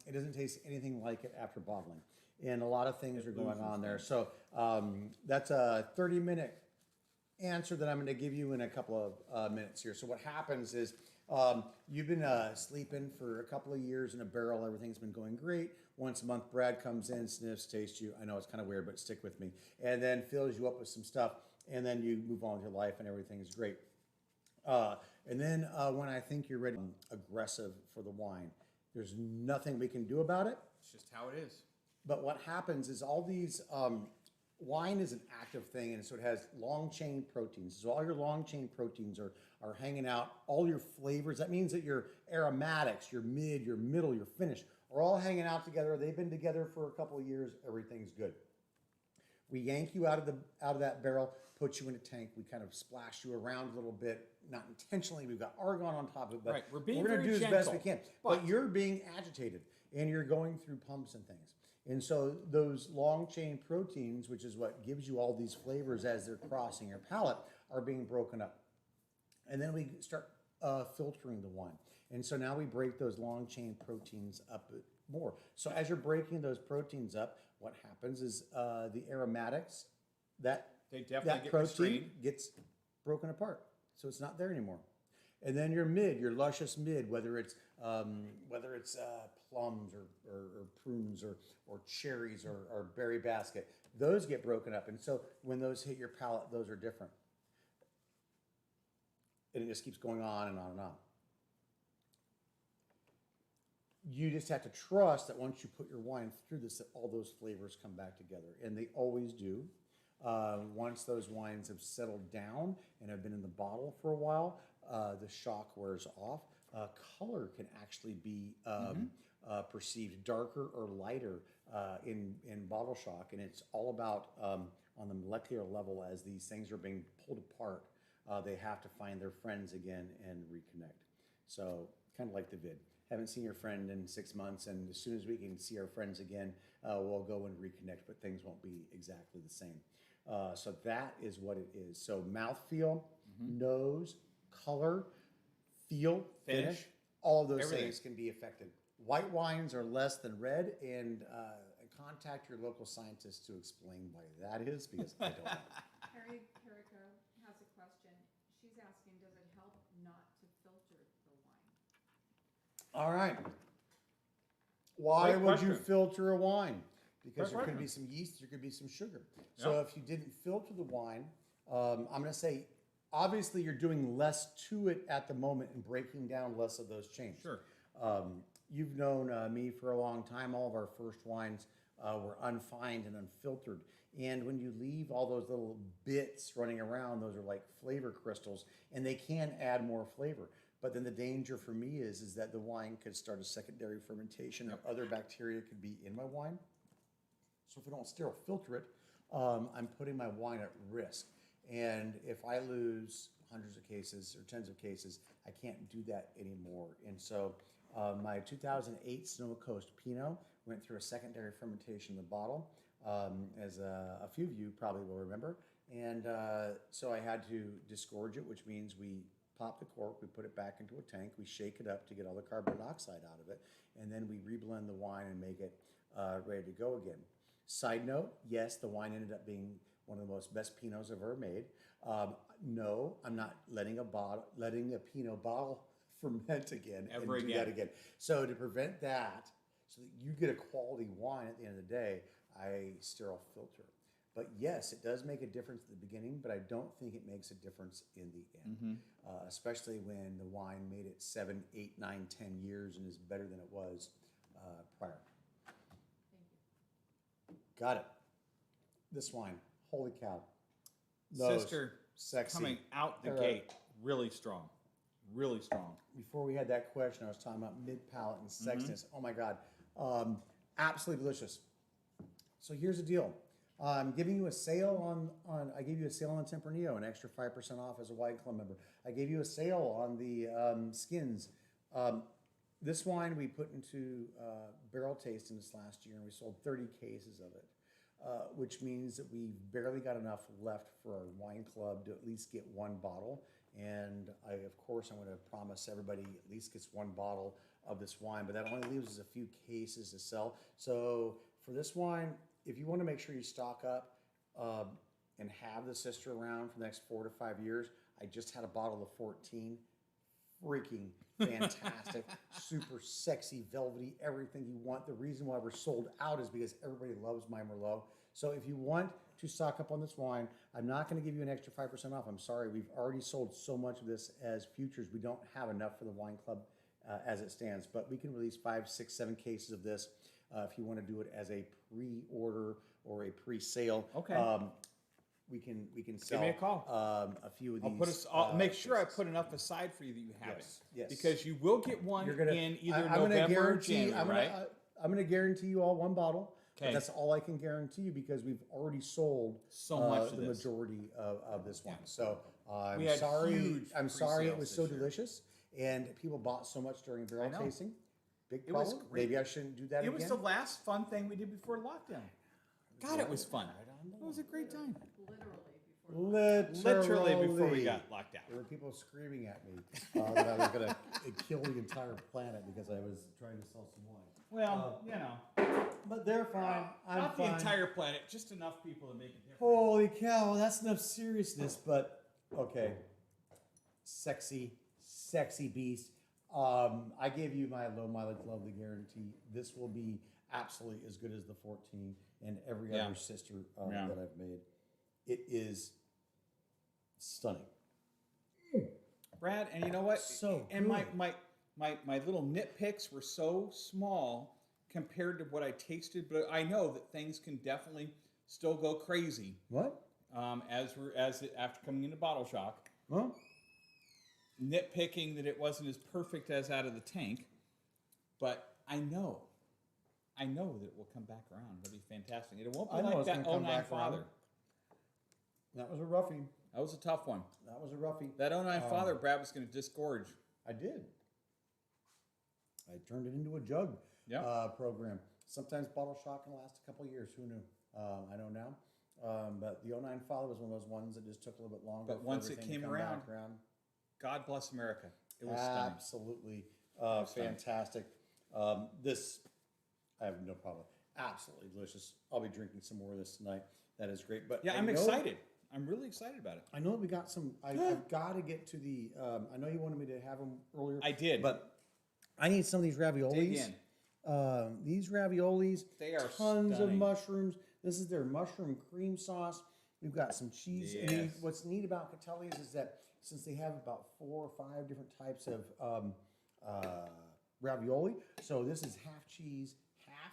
it doesn't taste anything like it after bottling. And a lot of things are going on there. So that's a 30-minute answer that I'm going to give you in a couple of minutes here. So what happens is you've been sleeping for a couple of years in a barrel. Everything's been going great. Once a month, Brad comes in, sniffs, tastes you. I know it's kind of weird, but stick with me. And then fills you up with some stuff. And then you move on with your life and everything's great. And then when I think you're ready, aggressive for the wine, there's nothing we can do about it. It's just how it is. But what happens is all these wine is an active thing, and so it has long chain proteins. So all your long chain proteins are hanging out. All your flavors. That means that your aromatics, your mid, your middle, your finish are all hanging out together. They've been together for a couple of years. Everything's good. We yank you out of that barrel, put you in a tank. We kind of splash you around a little bit, not intentionally. We've got argon on top of it, but Right, we're being going to very do as best we gentle, can. But you're being agitated, and you're going through pumps and things. And so those long chain proteins, which is what gives you all these flavors as they're crossing your palate, are being broken up. And then we start filtering the wine. And so now we break those long chain proteins up more. So as you're breaking those proteins up, what happens is the aromatics, They definitely that get protein restrained. gets broken apart. So it's not there anymore. And then your mid, your luscious mid, whether it's plums or prunes or cherries or berry basket, those get broken up. And so when those hit your palate, those are different. And it just keeps going on and on and on. You just have to trust that once you put your wine through this, that all those flavors come back together. And they always do. Once those wines have settled down and have been in the bottle for a while, the shock wears off. Color can actually be perceived darker or lighter in bottle shock. And it's all about on the molecular level, as these things are being pulled apart, they have to find their friends again and reconnect. So kind of like the vid. Haven't seen your friend in 6 months, and as soon as we can see our friends again, we'll go and reconnect, but things won't be exactly the same. So that is what it is. So mouthfeel, nose, color, feel, finish, all of those things can be affected. White wines are less than red, and contact your local scientist to explain why that is, because I don't know. Harry Carrico has a question. She's asking, does it help not to filter the wine? All right. Why Great would you question. filter a wine? Because Great there could be question. some yeast, there could be some sugar. So Yeah. if you didn't filter the wine, I'm going to say, obviously you're doing less to it at the moment and breaking down less of those chains. Sure. You've known me for a long time. All of our first wines were unfined and unfiltered. And when you leave all those little bits running around, those are like flavor crystals, and they can add more flavor. But then the danger for me is that the wine could start a secondary fermentation, or other bacteria could be in my wine. So if I don't sterile filter it, I'm putting my wine at risk. And if I lose hundreds of cases or tens of cases, I can't do that anymore. And so my 2008 Sonoma Coast Pinot went through a secondary fermentation in the bottle, as a few of you probably will remember. And so I had to disgorge it, which means we pop the cork, we put it back into a tank, we shake it up to get all the carbon dioxide out of it, and then we reblend the wine and make it ready to go again. Side note, yes, the wine ended up being one of the most best Pinots I've ever made. No, I'm not letting a Pinot bottle ferment again Ever and do that again. So to prevent that, so that you get a quality wine at the end of the day, I sterile filter. But yes, it does make a difference at the beginning, but I don't think it makes a difference in the end. Especially when the wine made it 7, 8, 9, 10 years and is better than it was prior. Thank you. Got it. This wine, holy cow. Nose, Sister, sexy. coming out the All right. gate, really strong. Really strong. Before we had that question, I was talking about mid-palate and sexiness. Oh my God. Absolutely delicious. So here's the deal. I'm giving you a sale I gave you a sale on Tempranillo, an extra 5% off as a Wine Club member. I gave you a sale on the skins. This wine we put into barrel tasting this last year, and we sold 30 cases of it, which means that we barely got enough left for our Wine Club to at least get one bottle. And of course, I'm going to promise everybody at least gets one bottle of this wine, but that only leaves us a few cases to sell. So for this wine, if you want to make sure you stock up and have the sister around for the next 4 to 5 years, I just had a bottle of 14. Freaking fantastic, super sexy, velvety, everything you want. The reason why we're sold out is because everybody loves my Merlot. So if you want to stock up on this wine, I'm not going to give you an extra 5% off. I'm sorry, we've already sold so much of this as futures. We don't have enough for the Wine Club as it stands, but we can release 5, 6, 7 cases of this if you want to do it as a pre-order or a pre-sale, Okay. we can sell. me a call. A few of these. I'll make sure I cases. put enough aside for you that you have Yes, it. yes. Because you will get one You're gonna, in either I'm gonna November or guarantee. January, right? I'm gonna guarantee you all one bottle. But Okay. that's all I can guarantee you because we've already sold So much of the this. majority of this one. So I'm We had sorry. huge I'm sorry it pre-sales was so this year. delicious, and people bought so much during barrel know. tasting. Big It was problem. great. Maybe I shouldn't do that It again. was the last fun thing we did before lockdown. God, it was fun. It was a great time. Literally before. Literally before we got locked out. There were people screaming at me that I was going to kill the entire planet because I was trying to sell some wine. Well, you know, But they're fine. I'm not fine. the entire planet, just enough people to make a difference. Holy cow, that's enough seriousness. But okay, sexy beast. I gave you my low mileage lovely guarantee. This will be absolutely as good as the 14 and every Yeah. other sister Yeah. that I've made. It is stunning. Brad, and you know what? So and good. my little nitpicks were so small compared to what I tasted, but I know that things can definitely still go crazy What? after coming into Bottle Shock. Huh? Nitpicking that it wasn't as perfect as out of the tank, but I know that it will come back around. It'll be fantastic. It won't be I know like it's that gonna come 09 back around. Father. That was a roughie. That was a tough one. That was a roughie. That 09 Father, Brad was going to disgorge. I did. I turned it into a jug program. Sometimes bottle shock can last a couple years. Who knew? I know now. But the 09 Father was one of those ones that just took a little bit longer. But for once it everything to came come around, back around. God bless America. It was stunning. Absolutely stunning. fantastic. This, I have no problem. Absolutely delicious. I'll be drinking some more of this tonight. That is great. But Yeah, I I'm know- excited. I'm really excited about it. I know we got some. I've got to get to the. I know you wanted me to have them earlier. I did. but I need some of these raviolis. Dig in. These raviolis. They are tons of stunning. mushrooms. This is their mushroom cream sauce. We've got some cheese. And Yes. what's neat about Catelli's is that since they have about 4 or 5 different types of ravioli, so this is half cheese, half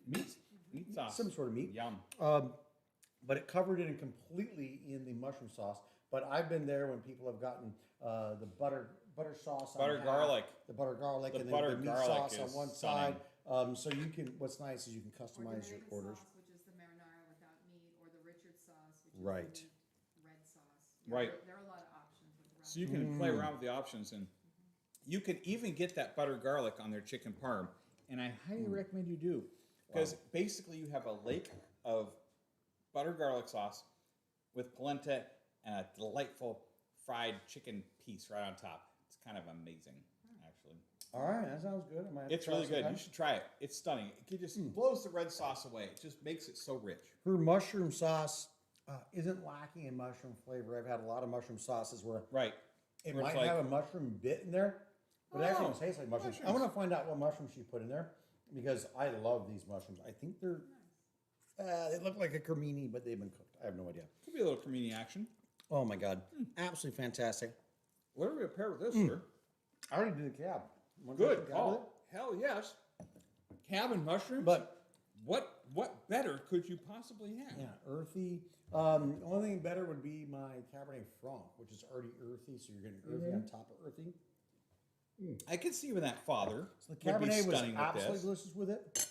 beef, Meat sauce. some sort of meat. Yum. But it covered it in completely in the mushroom sauce. But I've been there when people have gotten the butter sauce, on Butter half, garlic. the butter garlic, The and butter then the meat garlic sauce on is one stunning. side. So you can. What's nice is you can Or customize your tomato orders. sauce, which is the marinara without meat, or the Richard sauce, which is Right. the meat red sauce. Right. There are a lot of options with the So you can play around with the options, and you can even get that butter garlic on their chicken parm. And I highly recommend you do, because basically you have a lake of butter garlic sauce with polenta and a delightful fried chicken piece right on top. It's kind of amazing, actually. All right, that sounds good. I might have to It's try really good. sometime. You should try it. It's stunning. It just blows the red sauce away. It just makes it so rich. Her mushroom sauce isn't lacking in mushroom flavor. I've had a lot of mushroom sauces where Right. it Where it's might like- have a mushroom bit in there, but it actually Oh, tastes like mushrooms. I mushrooms. want to find out what mushrooms she put in there because I love these mushrooms. I think they're they look like a cremini, but they've been cooked. I have no idea. Could be a little cremini action. Oh my god, absolutely fantastic! What are we gonna pair with this, sir? I already did the cab. Want to try Good some cab with call. Hell yes. Cab and mushrooms. it? But what better could you possibly have? yeah, earthy. Only thing better would be my Cabernet Franc, which is already earthy, so you're getting earthy on top of earthy. I could see with that father. So the would be Cabernet was stunning with absolutely this. delicious with it.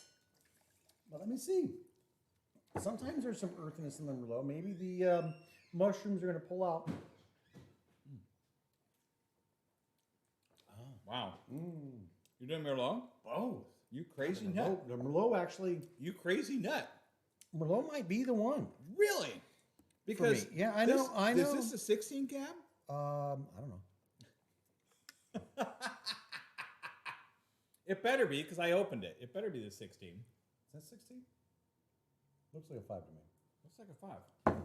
But let me see. Sometimes there's some earthiness in the Merlot. Maybe the mushrooms are going to pull out. Wow. You're doing Merlot? Both. You crazy nut. The Merlot actually, You crazy nut. Merlot might be the one. Really? Because Yeah, I this- know, I Is know. this a 16 cab? I don't know. It better be, because I opened it. It better be the 16. Is that 16? Looks like a 5 to me. Looks like a 5. God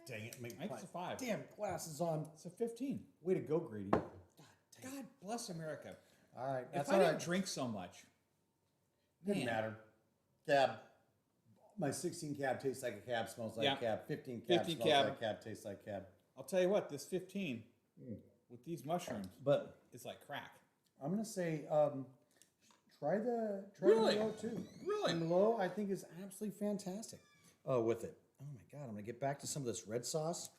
dang it. Make I think it's a 5. Damn, glasses on. It's a 15. Way to go, Grady. God bless America. All right. If That's I all didn't right. drink so much, Didn't man. matter. Cab. My 16 cab tastes like a cab, smells like Yeah. a cab. 15 cab 15 smells cab. like a cab, tastes like a cab. I'll tell you what, this 15 with these mushrooms But is like crack. I'm going to say, try the Really? Merlot too. Really? The Merlot, I think, is absolutely fantastic with it. Oh my God, I'm gonna get back to some of this red sauce.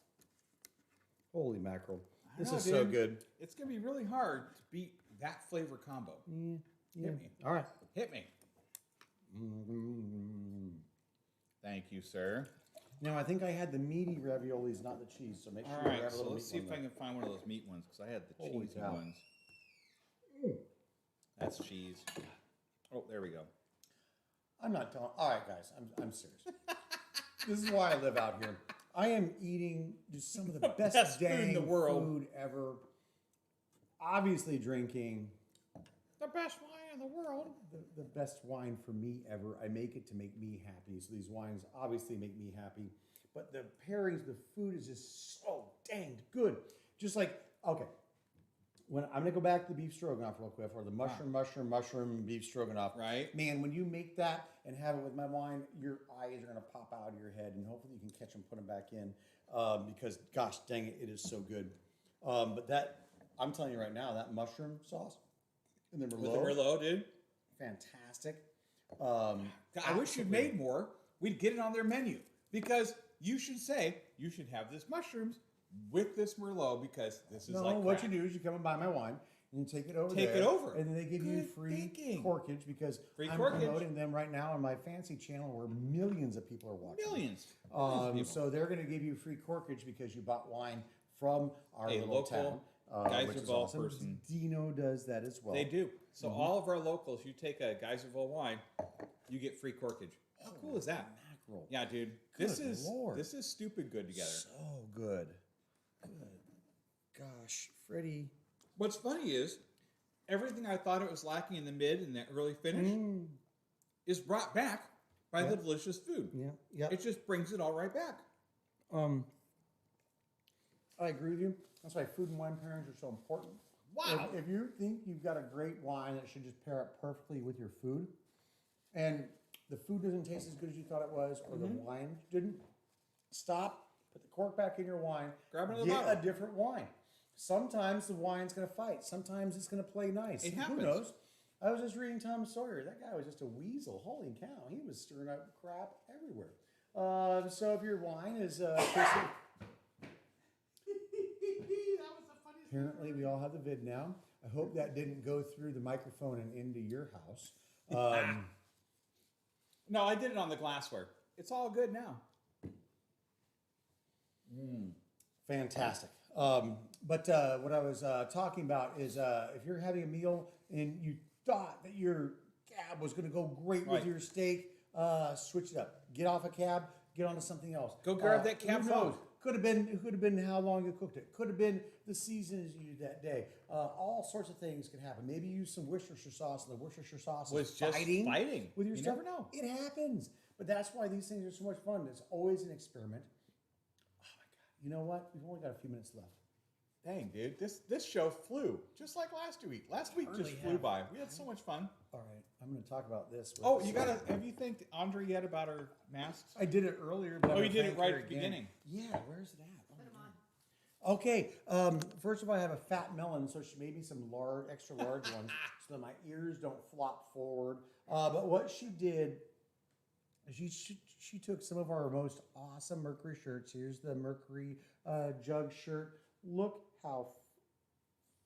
Holy mackerel. This know, is so dude. good. It's gonna be really hard to beat that flavor combo. Yeah. Hit me. All right. Hit me. Thank you, sir. Now, I think I had the meaty raviolis, not the cheese, so make sure All you right, have a so little let's meat see if one I can find one of those meat ones because I had the Holy cheesy cow. ones. That's cheese. Oh, there we go. I'm not telling. All right, guys, I'm serious. This is why I live out here. I am eating just some of the best, Best food in dang the world. food ever. Obviously, drinking The best wine in the world. the best wine for me ever. I make it to make me happy. So these wines obviously make me happy. But the pairings, the food is just so dang good. Just like, okay, when I'm gonna go back to the beef stroganoff real quick, or the mushroom beef stroganoff. Right. Man, when you make that and have it with my wine, your eyes are gonna pop out of your head, and hopefully you can catch them, put them back in, because gosh dang it, it is so good. But that, I'm telling you right now, that mushroom sauce and the Merlot, With the Merlot, dude. fantastic. I wish you'd made more. We'd get it on their menu because you should say you should have this mushrooms with this Merlot because this is No, like what crack. you do is you come and buy my wine and you take it over Take there. it over. And then they give you Good free thinking. corkage because Free I'm corkage. promoting them right now on my fancy channel where millions of people are watching. Millions. Millions of people. So they're going to give you free corkage because you bought wine from our A little local town. Geyserville which is awesome. person. Dino does that as well. They do. So all of our locals, you take a Geyserville wine, you get free corkage. How cool is that? Mackerel. Yeah, dude. Good This Lord. is stupid good together. So good. Good. Gosh, Freddie. What's funny is everything I thought it was lacking in the mid and the early finish is brought back by the delicious food. Yeah. Yeah. It just brings it all right back. I agree with you. That's why food and wine pairings are so important. Wow. If you think you've got a great wine that should just pair up perfectly with your food, and the food doesn't taste as good as you thought it was, or the wine didn't, stop, put the cork back in your wine, Grab another get bottle. a different wine. Sometimes the wine's going to fight. Sometimes it's going to play nice. It Who happens. knows? I was just reading Tom Sawyer. That guy was just a weasel. Holy cow. He was stirring up crap everywhere. So if your wine is tasting... Apparently, we all have the vid now. I hope that didn't go through the microphone and into your house. No, I did it on the glassware. It's all good now. Fantastic. But what I was talking about is if you're having a meal and you thought that your cab was going to go great with Right. your steak, switch it up. Get off a cab, get onto something else. Go grab that cab who phone. knows? It could have been how long you cooked it. Could have been the seasons you used that day. All sorts of things can happen. Maybe you use some Worcestershire sauce, and the Worcestershire sauce Was is just fighting with your You stuff. never know. It happens. But that's why these things are so much fun. It's always an experiment. Oh my God. You know what? We've only got a few minutes left. Dang, dude. This show flew just like last week. Last week just Really flew have. by. We had so much fun. All right. I'm going to talk about this. with Oh, the you slide. gotta. Have you thanked Andre yet about her masks? I did it earlier. But Oh, I'm you gonna did it thank right her at the again. beginning. Yeah. Where's it at? Oh Put my 'em on. God. Okay. First of all, I have a fat melon, so she made me some extra large ones, so that my ears don't flop forward. But what she did, she took some of our most awesome Mercury shirts. Here's the Mercury jug shirt. Look how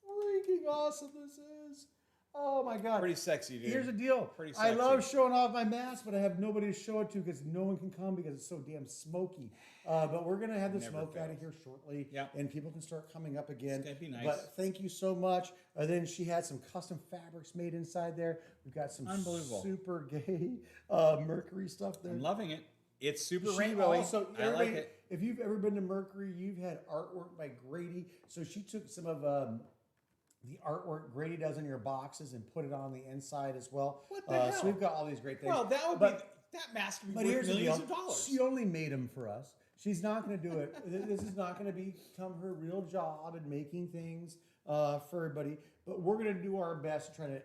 freaking awesome this is! Oh my God! Pretty sexy, dude. Here's the deal. Pretty I sexy. love showing off my mask, but I have nobody to show it to because no one can come because it's so damn smoky. But we're going to have the Never smoke out of fails. here shortly, Yeah. and people can start coming up again. It's gonna be nice. But thank you so much. And then she had some custom fabrics made inside there. We've got some Unbelievable. super gay Mercury stuff there. I'm loving it. It's super She rainbowy. also, I like everybody- it. If you've ever been to Mercury, you've had artwork by Grady. So she took some of the artwork Grady does in your boxes and put it on the inside as well. What the hell? So we've got all these great things. Well, that would But- be that mask would be But worth here's the millions deal. of dollars. She only made them for us. She's not going to do it. This is not going to become her real job in making things for everybody. But we're going to do our best to try to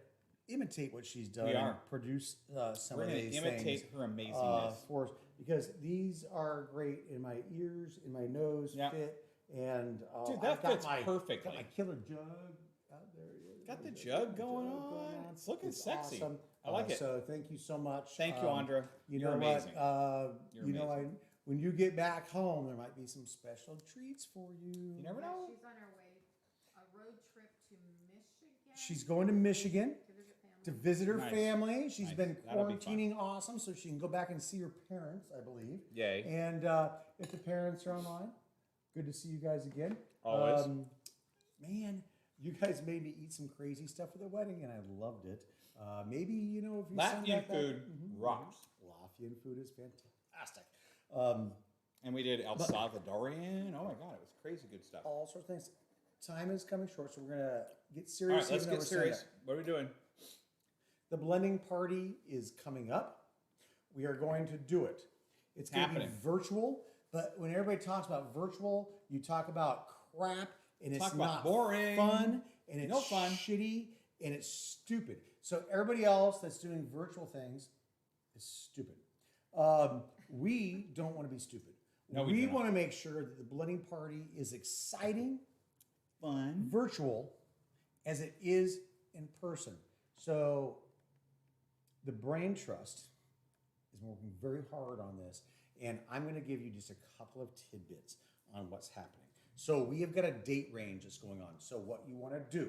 imitate what she's done We are. and produce some We're of gonna these imitate things her amazingness. for us because these are great in my ears, in my nose Yeah. fit, and Dude, I've that got fits my, perfectly. Got my killer jug. There it is. Got the There's jug going on. It's looking sexy. Awesome. I like it. So thank you so much. Thank you, Andra. You You're know amazing. what? You're You know, amazing. when you get back home, there might be some special treats for you. You never Yeah, know. she's on her way, a road trip to Michigan. She's going to Michigan to visit family. to visit her Nice. family. She's Nice. been That'll be fun. quarantining awesome, so she can go back and see her parents, I believe. Yay. And if the parents are online, good to see you guys again. Always. Man, you guys made me eat some crazy stuff for the wedding, and I loved it. Maybe, you know, if you send Latvian that back- food rocks. Latvian food is fantastic. And we did El Salvadorian. Oh my God, it was crazy good stuff. All sorts of things. Time is coming short, so we're going to get All serious. right, let's even though get we're saying serious. that. What are we doing? The blending party is coming up. We are going to do it. It's going to be Happening. virtual, but when everybody talks about virtual, you talk about crap, and it's Talk about not boring, fun, and it's no fun. shitty, and it's stupid. So everybody else that's doing virtual things is stupid. We don't want to be stupid. No, we we do not. want to make sure that the blending party is exciting, Fun. virtual, as it is in person. So the Brain Trust is working very hard on this, and I'm going to give you just a couple of tidbits on what's happening. So we have got a date range that's going on. So what you want to do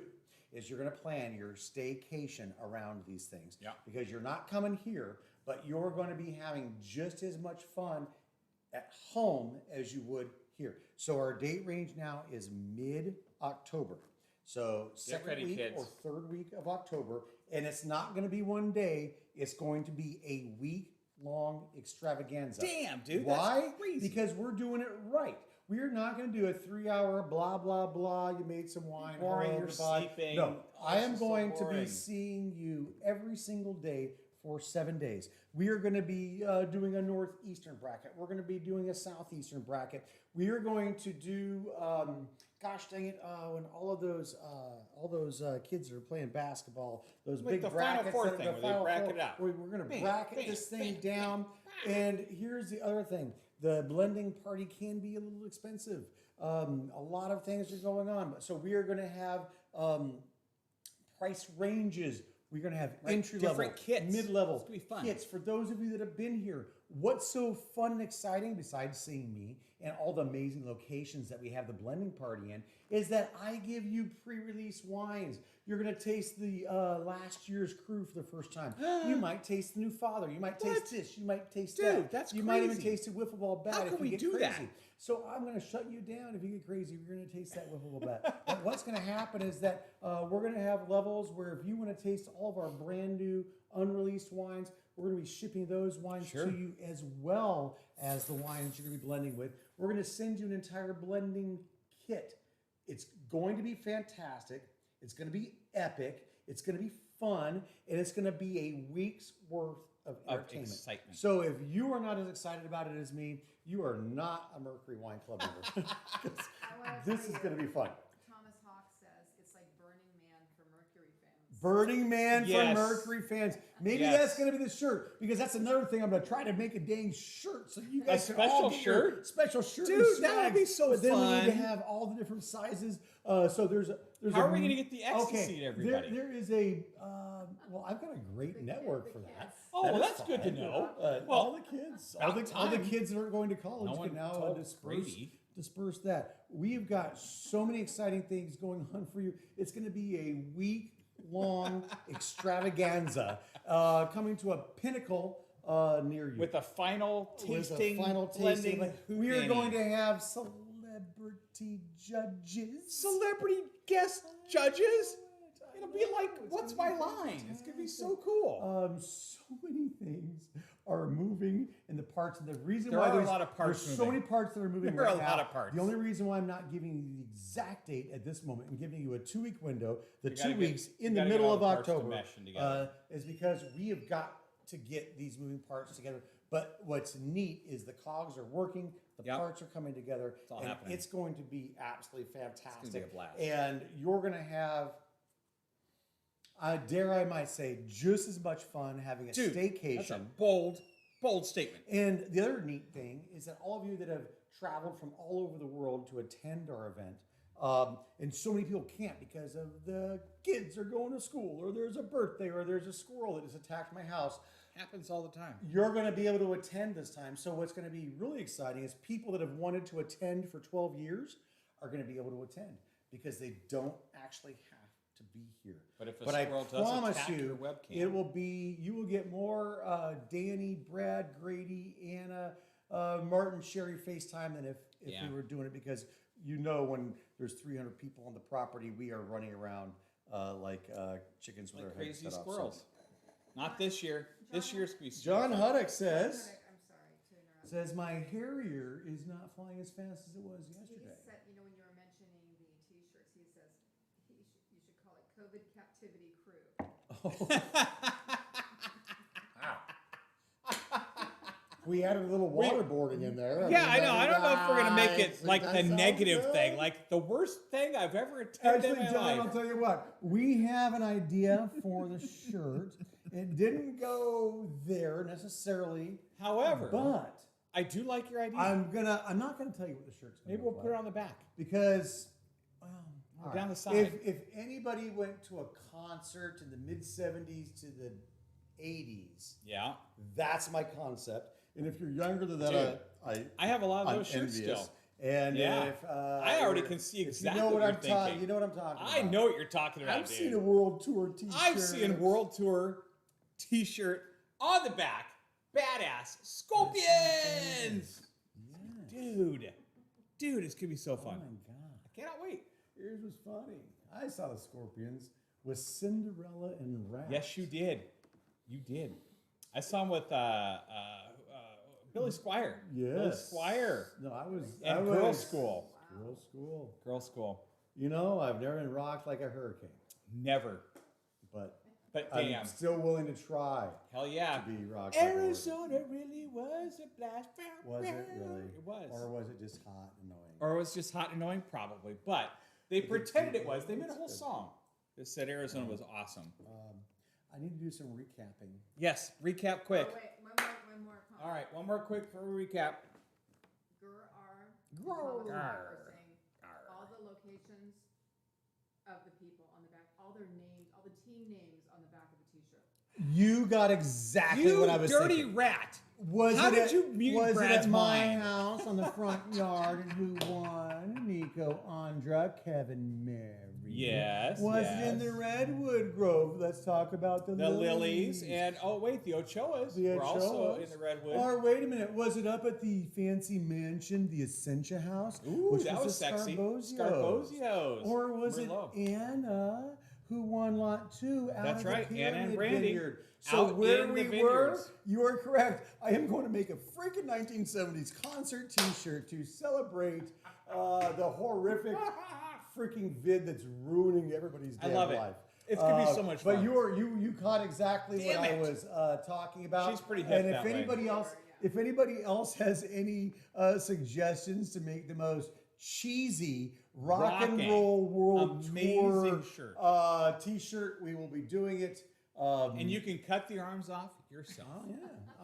is you're going to plan your staycation around these things. Yeah. Because you're not coming here, but you're going to be having just as much fun at home as you would here. So our date range now is mid-October. So second ready, week kids. or third week of October, and it's not going to be one day. It's going to be a week-long extravaganza. Damn, dude, that's Why? crazy. Because we're doing it right. We're not going to do a 3-hour blah blah blah. You made some wine. Boring, hello, you're goodbye. sleeping. No, Oh, I this am is so going to be boring. seeing you every single day for 7 days. We are going to be doing a northeastern bracket. We're going to be doing a southeastern bracket. We are going to do, gosh dang it, when all those kids are playing basketball, those Like big the Final brackets. Four that are thing the where they Final bracket Four, out. We're going to Bam, bracket bam, this thing bam, down. And here's the other thing. The blending party can be a little expensive. A lot of things are going on. So we are going to have price ranges. We're going to have Right, entry level, different kits. mid-level It's gonna be fun. kits. For those of you that have been here, what's so fun and exciting, besides seeing me and all the amazing locations that we have the blending party in, is that I give you pre-release wines. You're going to taste the last year's crew for the first time. You might taste the new father. You might taste What? this. You might taste Dude, that. that's you might even crazy. taste a wiffle ball bat How if can you we get do crazy. that? So I'm going to shut you down if you get crazy. You're going to taste that wiffle ball bat. But what's going to happen is that we're going to have levels where if you want to taste all of our brand new unreleased wines, we're going to be shipping those wines Sure. to you as well as the wines you're going to be blending with. We're going to send you an entire blending kit. It's going to be fantastic. It's going to be epic. It's going to be fun, and it's going to be a week's worth of entertainment. excitement. So if you are not as excited about it as me, you are not a Mercury Wine Club member. 'Cause I wanna this tell is going to be fun. Thomas Hawk says it's like Burning Man for Mercury fans. Burning Man Yes. for Mercury fans. Maybe Yes. that's going to be the shirt, because that's another thing. I'm going to try to make a dang shirt so you guys can special all get your shirt? special shirt. Dude, and that would snags. be so But then we need to fun. have all the different sizes. So there's How a, are we gonna get the ecstasy to everybody? There is a well, I've got a great network for that. Oh, That well, is that's good to fine. know. Well, Well, all the kids, all about the time. kids that are going to college No one can now told disperse Brady. disperse that. We've got so many exciting things going on for you. It's going to be a week-long extravaganza coming to a pinnacle near you. With a final With a tasting, final tasting. blending. Like, we are hootenammy. going to have celebrity judges. Celebrity guest judges. It'll be like, what's my line? It's gonna be so cool. So many things are moving in the parts, and the reason There why are a there's, lot of parts there's so moving. many parts that are moving There are right a now. lot of parts. The only reason why I'm not giving you the exact date at this moment and giving you a 2-week window, the We 2 gotta get- weeks we in the gotta get middle all of the parts to October, mesh in together. is because we have got to get these moving parts together. But what's neat is the cogs are working, the Yep. parts are coming together, all and happening. it's going to be absolutely fantastic. a blast. And you're going to have, dare I might say, just as much fun having a Dude, staycation. that's a bold statement. And the other neat thing is that all of you that have traveled from all over the world to attend our event, And so many people can't because of the kids are going to school, or there's a birthday, or there's a squirrel that has attacked my house. Happens all the time. You're going to be able to attend this time. So what's going to be really exciting is people that have wanted to attend for 12 years are going to be able to attend because they don't actually have to be here. But if a I squirrel does promise attack you, your webcam, it will be, you will get more Danny, Brad, Grady, Anna, Martin, Sherry FaceTime than if Yeah. we were doing it, because you know when there's 300 people on the property, we are running around like chickens with like our heads crazy cut off. squirrels. Not this year. This year's gonna be super John fun. Huddock says, I'm sorry to interrupt. says my Harrier is not flying as fast as it was He yesterday. said, you know, when you were mentioning the T-shirts, he says you should call it COVID Captivity Crew. We added a little waterboarding in there. Yeah, I know. I don't know if we're gonna make it Guys, like that the sounds negative good. thing, like the worst thing I've ever attended Actually, in my John, life. I'll tell you what. We have an idea for the shirt. It didn't go there necessarily, However, but I do like your idea. I'm not gonna tell you what the shirt's gonna Maybe we'll look put it like, on the back. because well, Or all down right. the side. If anybody went to a concert in the mid '70s to the '80s, Yeah, that's my concept. And if you're younger than that, Dude, I have a lot of I'm those shirts envious. still. And Yeah. if I already you're- can see if exactly you know what what you're I'm talking. thinking. You know what I'm talking about. I know what you're talking about, I've dude. seen a World Tour T-shirt. I've seen World Tour T-shirt on the back. Badass Scorpions, Yes. dude, it's gonna be so Oh fun. my God. I cannot wait. Here's what's funny. I saw the Scorpions with Cinderella and Rats. Yes, you did. You did. I saw him with Billy Squire. Yes. Billy Squire. No, I was. And I Girl was, School. Girl School. Girl School. You know, I've never been rocked like a hurricane, Never. but But I'm damn. still willing to try Hell yeah. to be rocked. like a hurricane. Arizona really was a blast. Was it really? It was. Or was it just hot and annoying? Or it was just hot and annoying, probably. But they pretended it was. They made a whole song that said Arizona was awesome. I need to do some recapping. Yes, recap quick. Oh, wait, one more comment. All right, one more quick for a recap. Grr. All Grr. the locations of the people on the back, all their names, all the team names on the back of the T-shirt. You got exactly You what I was dirty thinking. rat. Was How it did at, you mute was Brad's it at my mind? house on the front yard, and who won? Nico, Andra, Kevin, Mary. Yes, Was it in yes. the Redwood Grove? Let's talk about the Lilies and oh wait, the Ochoas The were also Ochoas. in the Redwood. Or wait a minute, was it up at the fancy mansion, the Essentia House? Ooh, which that was the sexy. Scarbozios? Scarbozios. Or was it Merlot. Anna who won lot 2 out That's of the right, Anna and Pyramid Brandy. Vineyard? So Out where in we the were, vineyards. you are correct. I am going to make a freaking 1970s concert T-shirt to celebrate the horrific freaking vid that's ruining everybody's I damn love it. life. It's gonna be so much fun. But you caught exactly Damn what I it. was talking about. She's pretty hip And that way. if anybody else has any suggestions to make the most cheesy rock and Rocking, roll world amazing tour shirt. T-shirt, we will be doing it. And you can cut the arms off yourself. Yeah.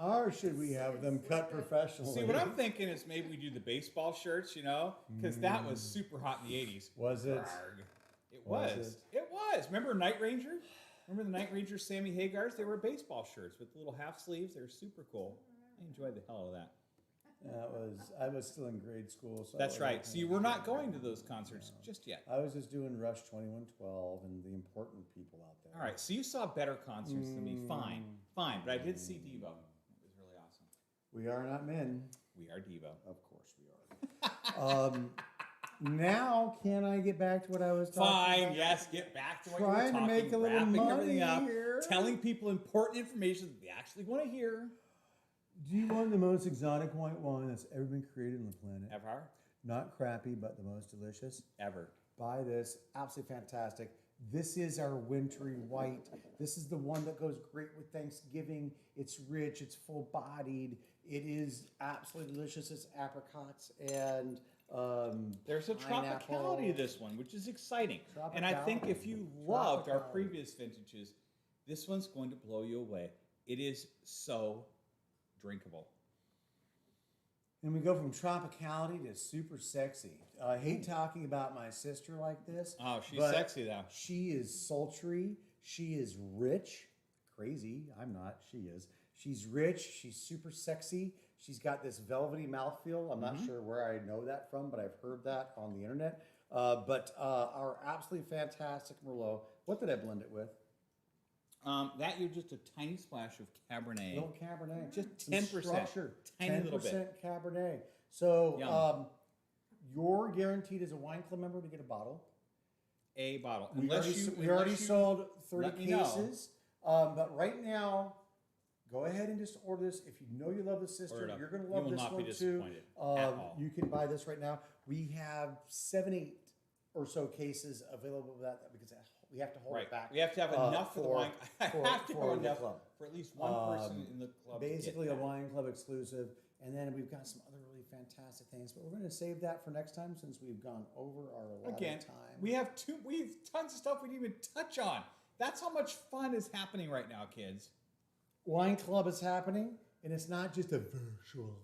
Or should we have them cut professionally? See, what I'm thinking is maybe we do the baseball shirts, you know, because that was super hot in the 80s. Was it? Arg. It Was was. It was. Remember Night Ranger? Remember the Night Ranger Sammy Hagars? They were baseball shirts with little half sleeves. They were super cool. I enjoyed the hell out of that. I was still in grade school. So That's I right. wasn't- So you were not going to those concerts just yet. I was just doing Rush 2112 and the important people out there. All right. So you saw better concerts than me. Fine. Fine. But I did see Devo. It was really awesome. We are not men. We are Devo. Of course we are. Now, can I get back to what I was talking Fine, about? yes, get back to what you were Trying to talking, make a little wrapping everything money up, here. telling people important information that they actually want to hear. Do you want the most exotic white wine that's ever been created on the planet? Ever? Not crappy, but the most delicious? Ever. Buy this. Absolutely fantastic. This is our wintry white. This is the one that goes great with Thanksgiving. It's rich. It's full-bodied. It is absolutely delicious. It's apricots and There's a pineapple. tropicality to this one, which is exciting. And I think if you loved our Tropicality. previous vintages, this one's going to blow you away. It is so drinkable. And we go from tropicality to super sexy. I hate talking about my sister like this. Oh, she's but sexy though. She is sultry. She is rich. Crazy. I'm not. She is. She's rich. She's super sexy. She's got this velvety mouthfeel. I'm not sure where I know that from, but I've heard that on the internet. But our absolutely fantastic Merlot. What did I blend it with? That you're just a tiny splash of Cabernet. Little Cabernet. Just Some 10%. structure. Tiny little bit. Cabernet. So Yum. you're guaranteed as a wine club member to get a bottle. A bottle. We already sold 30 let me know. cases. But right now, go ahead and just order this. If you know you love the sister, Order it up. you're going to You love will this not one be too. disappointed at all. You can buy this right now. We have 7, 8 or so cases available of that because we have to hold Right. it back. We have to have enough for the wine. I have to have for the enough club. for at least one person in the club. to get Basically a that. wine club exclusive. And then we've got some other really fantastic things, but we're going to save that for next time since we've gone over our allotted Again, time. we have tons of stuff we didn't even touch on. That's how much fun is happening right now, kids. Wine club is happening, and it's not just a virtual,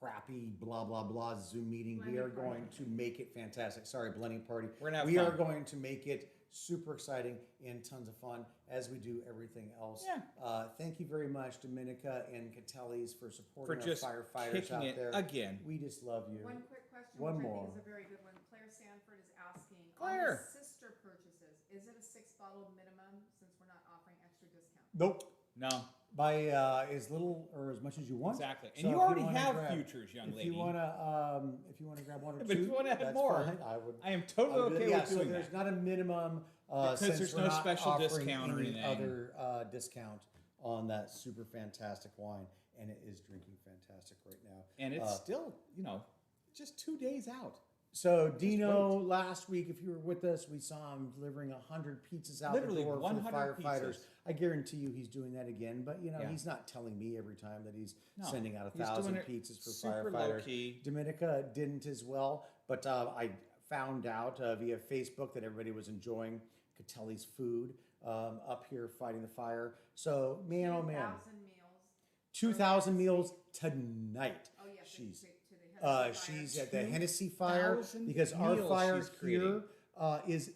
crappy, blah, blah, blah Zoom meeting. We are going to make it fantastic. Sorry, blending party. We're gonna have we fun. are going to make it super exciting and tons of fun as we do everything else. Yeah. Thank you very much, Dominica and Catellis, for supporting For just our firefighters kicking out it there. again. We just love you. One quick question, One which more. I think is a very good one. Claire Sanford is asking, Claire. on the sister purchases, is it a 6-bottle minimum since we're not offering extra discount? Nope. No, Buy as little or as much as you want. exactly. And So you if already wanna have grab- futures, young if lady. you want to grab one or two, But if you wanna have that's more, fine. I would. I am totally I would do okay that. with So doing there's that. not a minimum Because since there's we're no not special offering discount or any anything. other discount on that super fantastic wine, and it is drinking fantastic right now. And it's still, just 2 days out. So Dino, last week, if you were with us, we saw him delivering 100 pizzas out Literally the door for the 100 firefighters. pizzas. I guarantee you, he's doing that again. But Yeah. he's not telling me every time that he's No, sending out he's 1,000 doing it pizzas for super firefighters. low-key. Dominica didn't as well, but I found out via Facebook that everybody was enjoying Catelli's food up here fighting the fire. So man, oh man, 2,000 meals. 2,000 meals tonight. Oh, yes. She's to the Hennessy fire. she's at the Hennessy fire 2,000 because our meals fire she's here is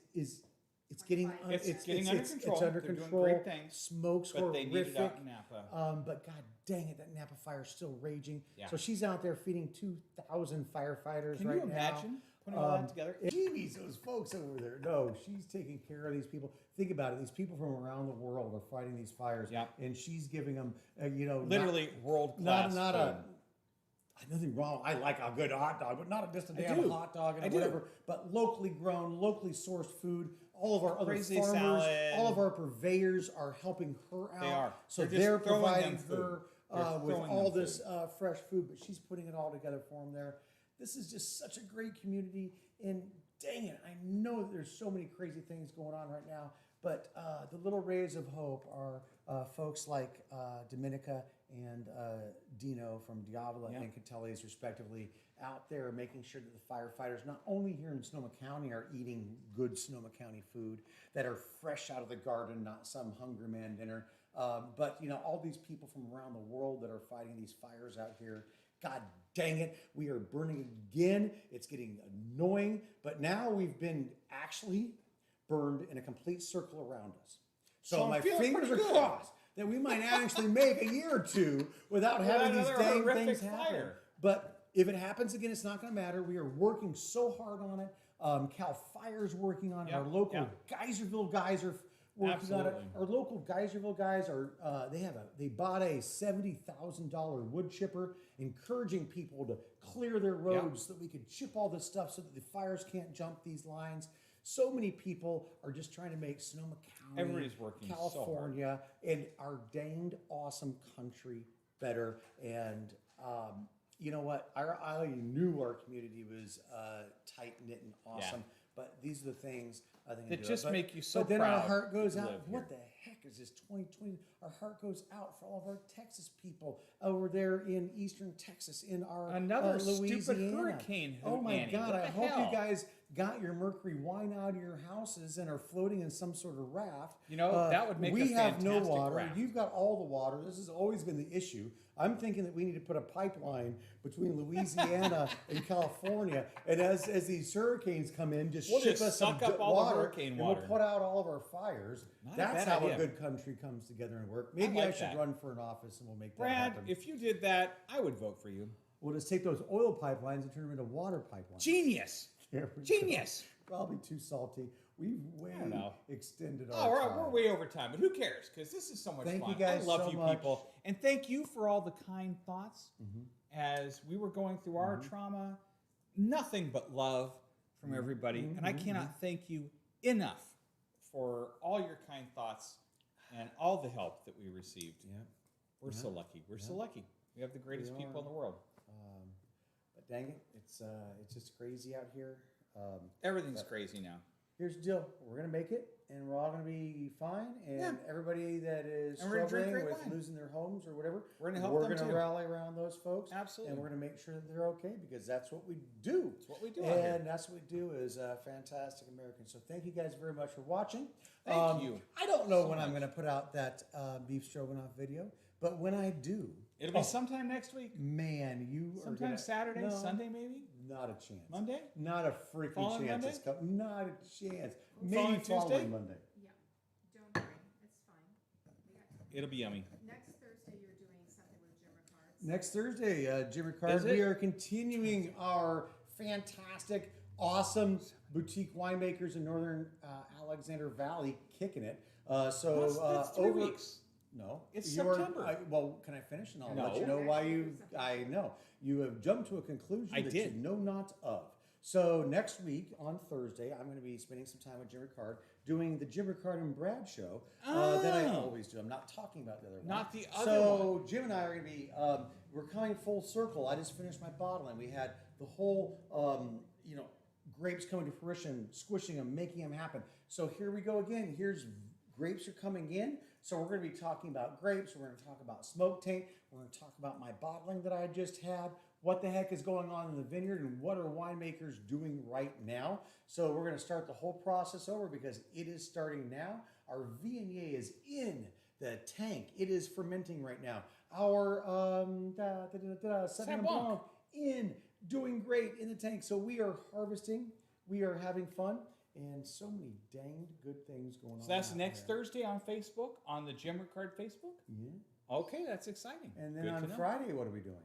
it's getting It's getting under control. It's under They're doing control. great things, Smoke's But they need horrific. it out in Napa. But god dang it, that Napa fire is still raging. Yeah. So she's out there feeding 2,000 firefighters Can right you imagine putting now. all that together? Jeebies, those folks over there. No, she's taking care of these people. Think about it. These people from around the world are fighting these fires, Yeah. and she's giving them, Literally world class. nothing wrong. I like a good hot dog, but not just a I damn do. hot dog I and do. whatever. But locally grown, locally sourced food. All of our other Crazy farmers, salad. all of our purveyors are helping her out. They are. So They're just they're throwing providing them food. her They're with throwing all them this fresh food. But she's putting it all together for them there. This is just such a great community. And dang it, I know that there's so many crazy things going on right now. But the little rays of hope are folks like Dominica and Dino from Diavola Yeah. and Catelli's respectively out there making sure that the firefighters, not only here in Sonoma County, are eating good Sonoma County food that are fresh out of the garden, not some Hungry Man dinner, but all these people from around the world that are fighting these fires out here. God dang it, we are burning again. It's getting annoying, but now we've been actually burned in a complete circle around us. So I'm my feeling fingers are pretty good. crossed that we might actually make a year or two without having these another dang horrific things happen. fire. But if it happens again, it's not going to matter. We are working so hard on it. Cal Fire's working on it. Yep, Our local yep. Geyserville guys are working on it. Absolutely. Our local Geyserville guys are they bought a $70,000 wood chipper, encouraging people to clear their roads so that we could chip all this stuff so that the fires can't jump these lines. So many people are just trying to make Sonoma County, Everybody's working so hard. California, and our danged awesome country better. And you know what? I already knew our community was tight knit and awesome. But these are the things I think That just make you so But then our proud heart goes to out. live What here. the heck is this 2020? Our heart goes out for all of our Texas people over there in Eastern Texas, in our Another stupid Louisiana. hurricane, Oh my Hootenanny. God! What I the hope hell? you guys got your mercury wine out of your houses and are floating in some sort of raft. You know, that would make we a have no fantastic water. raft. You've got all the water. This has always been the issue. I'm thinking that we need to put a pipeline between Louisiana and California, and as these hurricanes come in, We'll ship just us some suck up all the water, hurricane and water. we'll put out all of our fires. Not a That's bad how idea. a good country comes together and work. Maybe I like should that. run for an office, and we'll make that Brad, happen. if you did that, I would vote for you. We'll just take those oil pipelines and turn them into water pipelines. Genius. There we go. Genius. Probably too salty. We've way don't know. extended Oh, our we're time. way over time, but who cares? Because this is so much Thank fun. you guys I love so you much. people. And thank you for all the kind thoughts Mm-hmm. as we were going through our trauma. Nothing but love from Mm-hmm. everybody. And I cannot thank you enough for all your kind thoughts and all the help that we received. Yeah. We're so lucky. We're so lucky. We have the greatest We people are. in the world. But dang it, it's just crazy out here. Everything's crazy now. Here's the deal: we're gonna make it, and we're all gonna be fine. And Yeah. everybody that is And we're gonna drink struggling great with wine. losing their homes or whatever, We're gonna help them too. rally around those folks. Absolutely. And we're gonna make sure that they're okay because that's what we do. That's what we do out here. And that's what we do as fantastic Americans. So thank you guys very much for watching. Thank you I don't know so when I'm much. going to put out that beef stroganoff video, but when I do, It'll be sometime next week. man, you are Sometime gonna, Saturday, no, Sunday maybe? Not a chance. Monday? Not a freaking Following chance. Monday? It's coming. Not a chance. Maybe Following Tuesday? following Monday. Yeah, don't worry, it's fine. We got time. It'll be yummy. Next Thursday, you're doing something with Jim Ricard's. Next Thursday, Jim Ricard, Is it? we are continuing our fantastic, awesome boutique winemakers in Northern Alexander Valley, kicking it. That's 3 over weeks. No, It's you are- September. well, can I finish and I'll No. let you know why you? I know you have jumped to a conclusion I that did. you know not of. So next week on Thursday, I'm going to be spending some time with Jim Ricard doing the Jim Ricard and Brad show that I Oh. always do. I'm not talking about the other one. Not the other So Jim and I are going to be. We're coming full circle. I just finished my bottling. We had the whole, grapes coming to fruition, squishing them, making them happen. So here we go again. Here's grapes are coming in. So we're going to be talking about grapes. We're going to talk about smoke taint. We're going to talk about my bottling that I just had. What the heck is going on in the vineyard and what are winemakers doing right now? So we're going to start the whole process over because it is starting now. Our Viognier is in the tank. It is fermenting right now. Our Sauvignon Blanc in, doing great in the tank. So we are harvesting. We are having fun. And so many danged good things going on. So that's out next there. Thursday on Facebook, on the Jim Ricard Facebook? Yeah. Okay, that's exciting. And then Good to on know. Friday, what are we doing?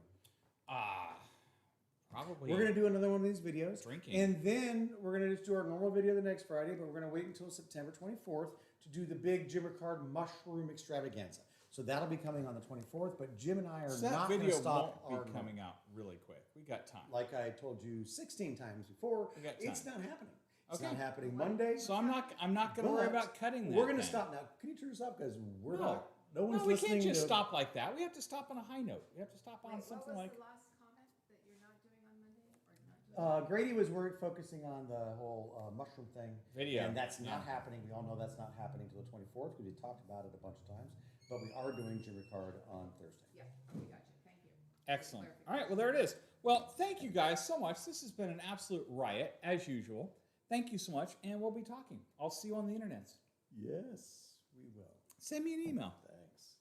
Probably. We're going to do another one of these videos. Drinking. And then we're going to just do our normal video the next Friday, but we're going to wait until September 24th to do the big Jim Ricard mushroom extravaganza. So that'll be coming on the 24th, but Jim and I are So that not going to video stop won't our be coming out really quick. We got time. Like I told you 16 times before, We got it's time. not happening. It's Okay. not happening Monday. So I'm not going to worry But about cutting that. We're going to thing. stop now. Can you turn this up? Because we're No. not. No one's No, we listening can't just to, stop like that. We have to stop on a high note. We have to stop on Wait, something what like. was the last comment that you're not doing on Monday or not doing? Grady was worried focusing on the whole mushroom thing. Video, And that's not yeah. happening. We all know that's not happening till the 24th. We talked about it a bunch of times. But we are doing Jim Ricard on Thursday. Yeah, we got you, thank you. Excellent. All right, well, there it is. Well, thank you guys so much. This has been an absolute riot, as usual. Thank you so much, and we'll be talking. I'll see you on the internets. Yes, we will. Send me an email. Thanks.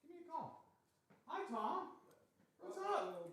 Give me a call. Hi, Tom. What's up?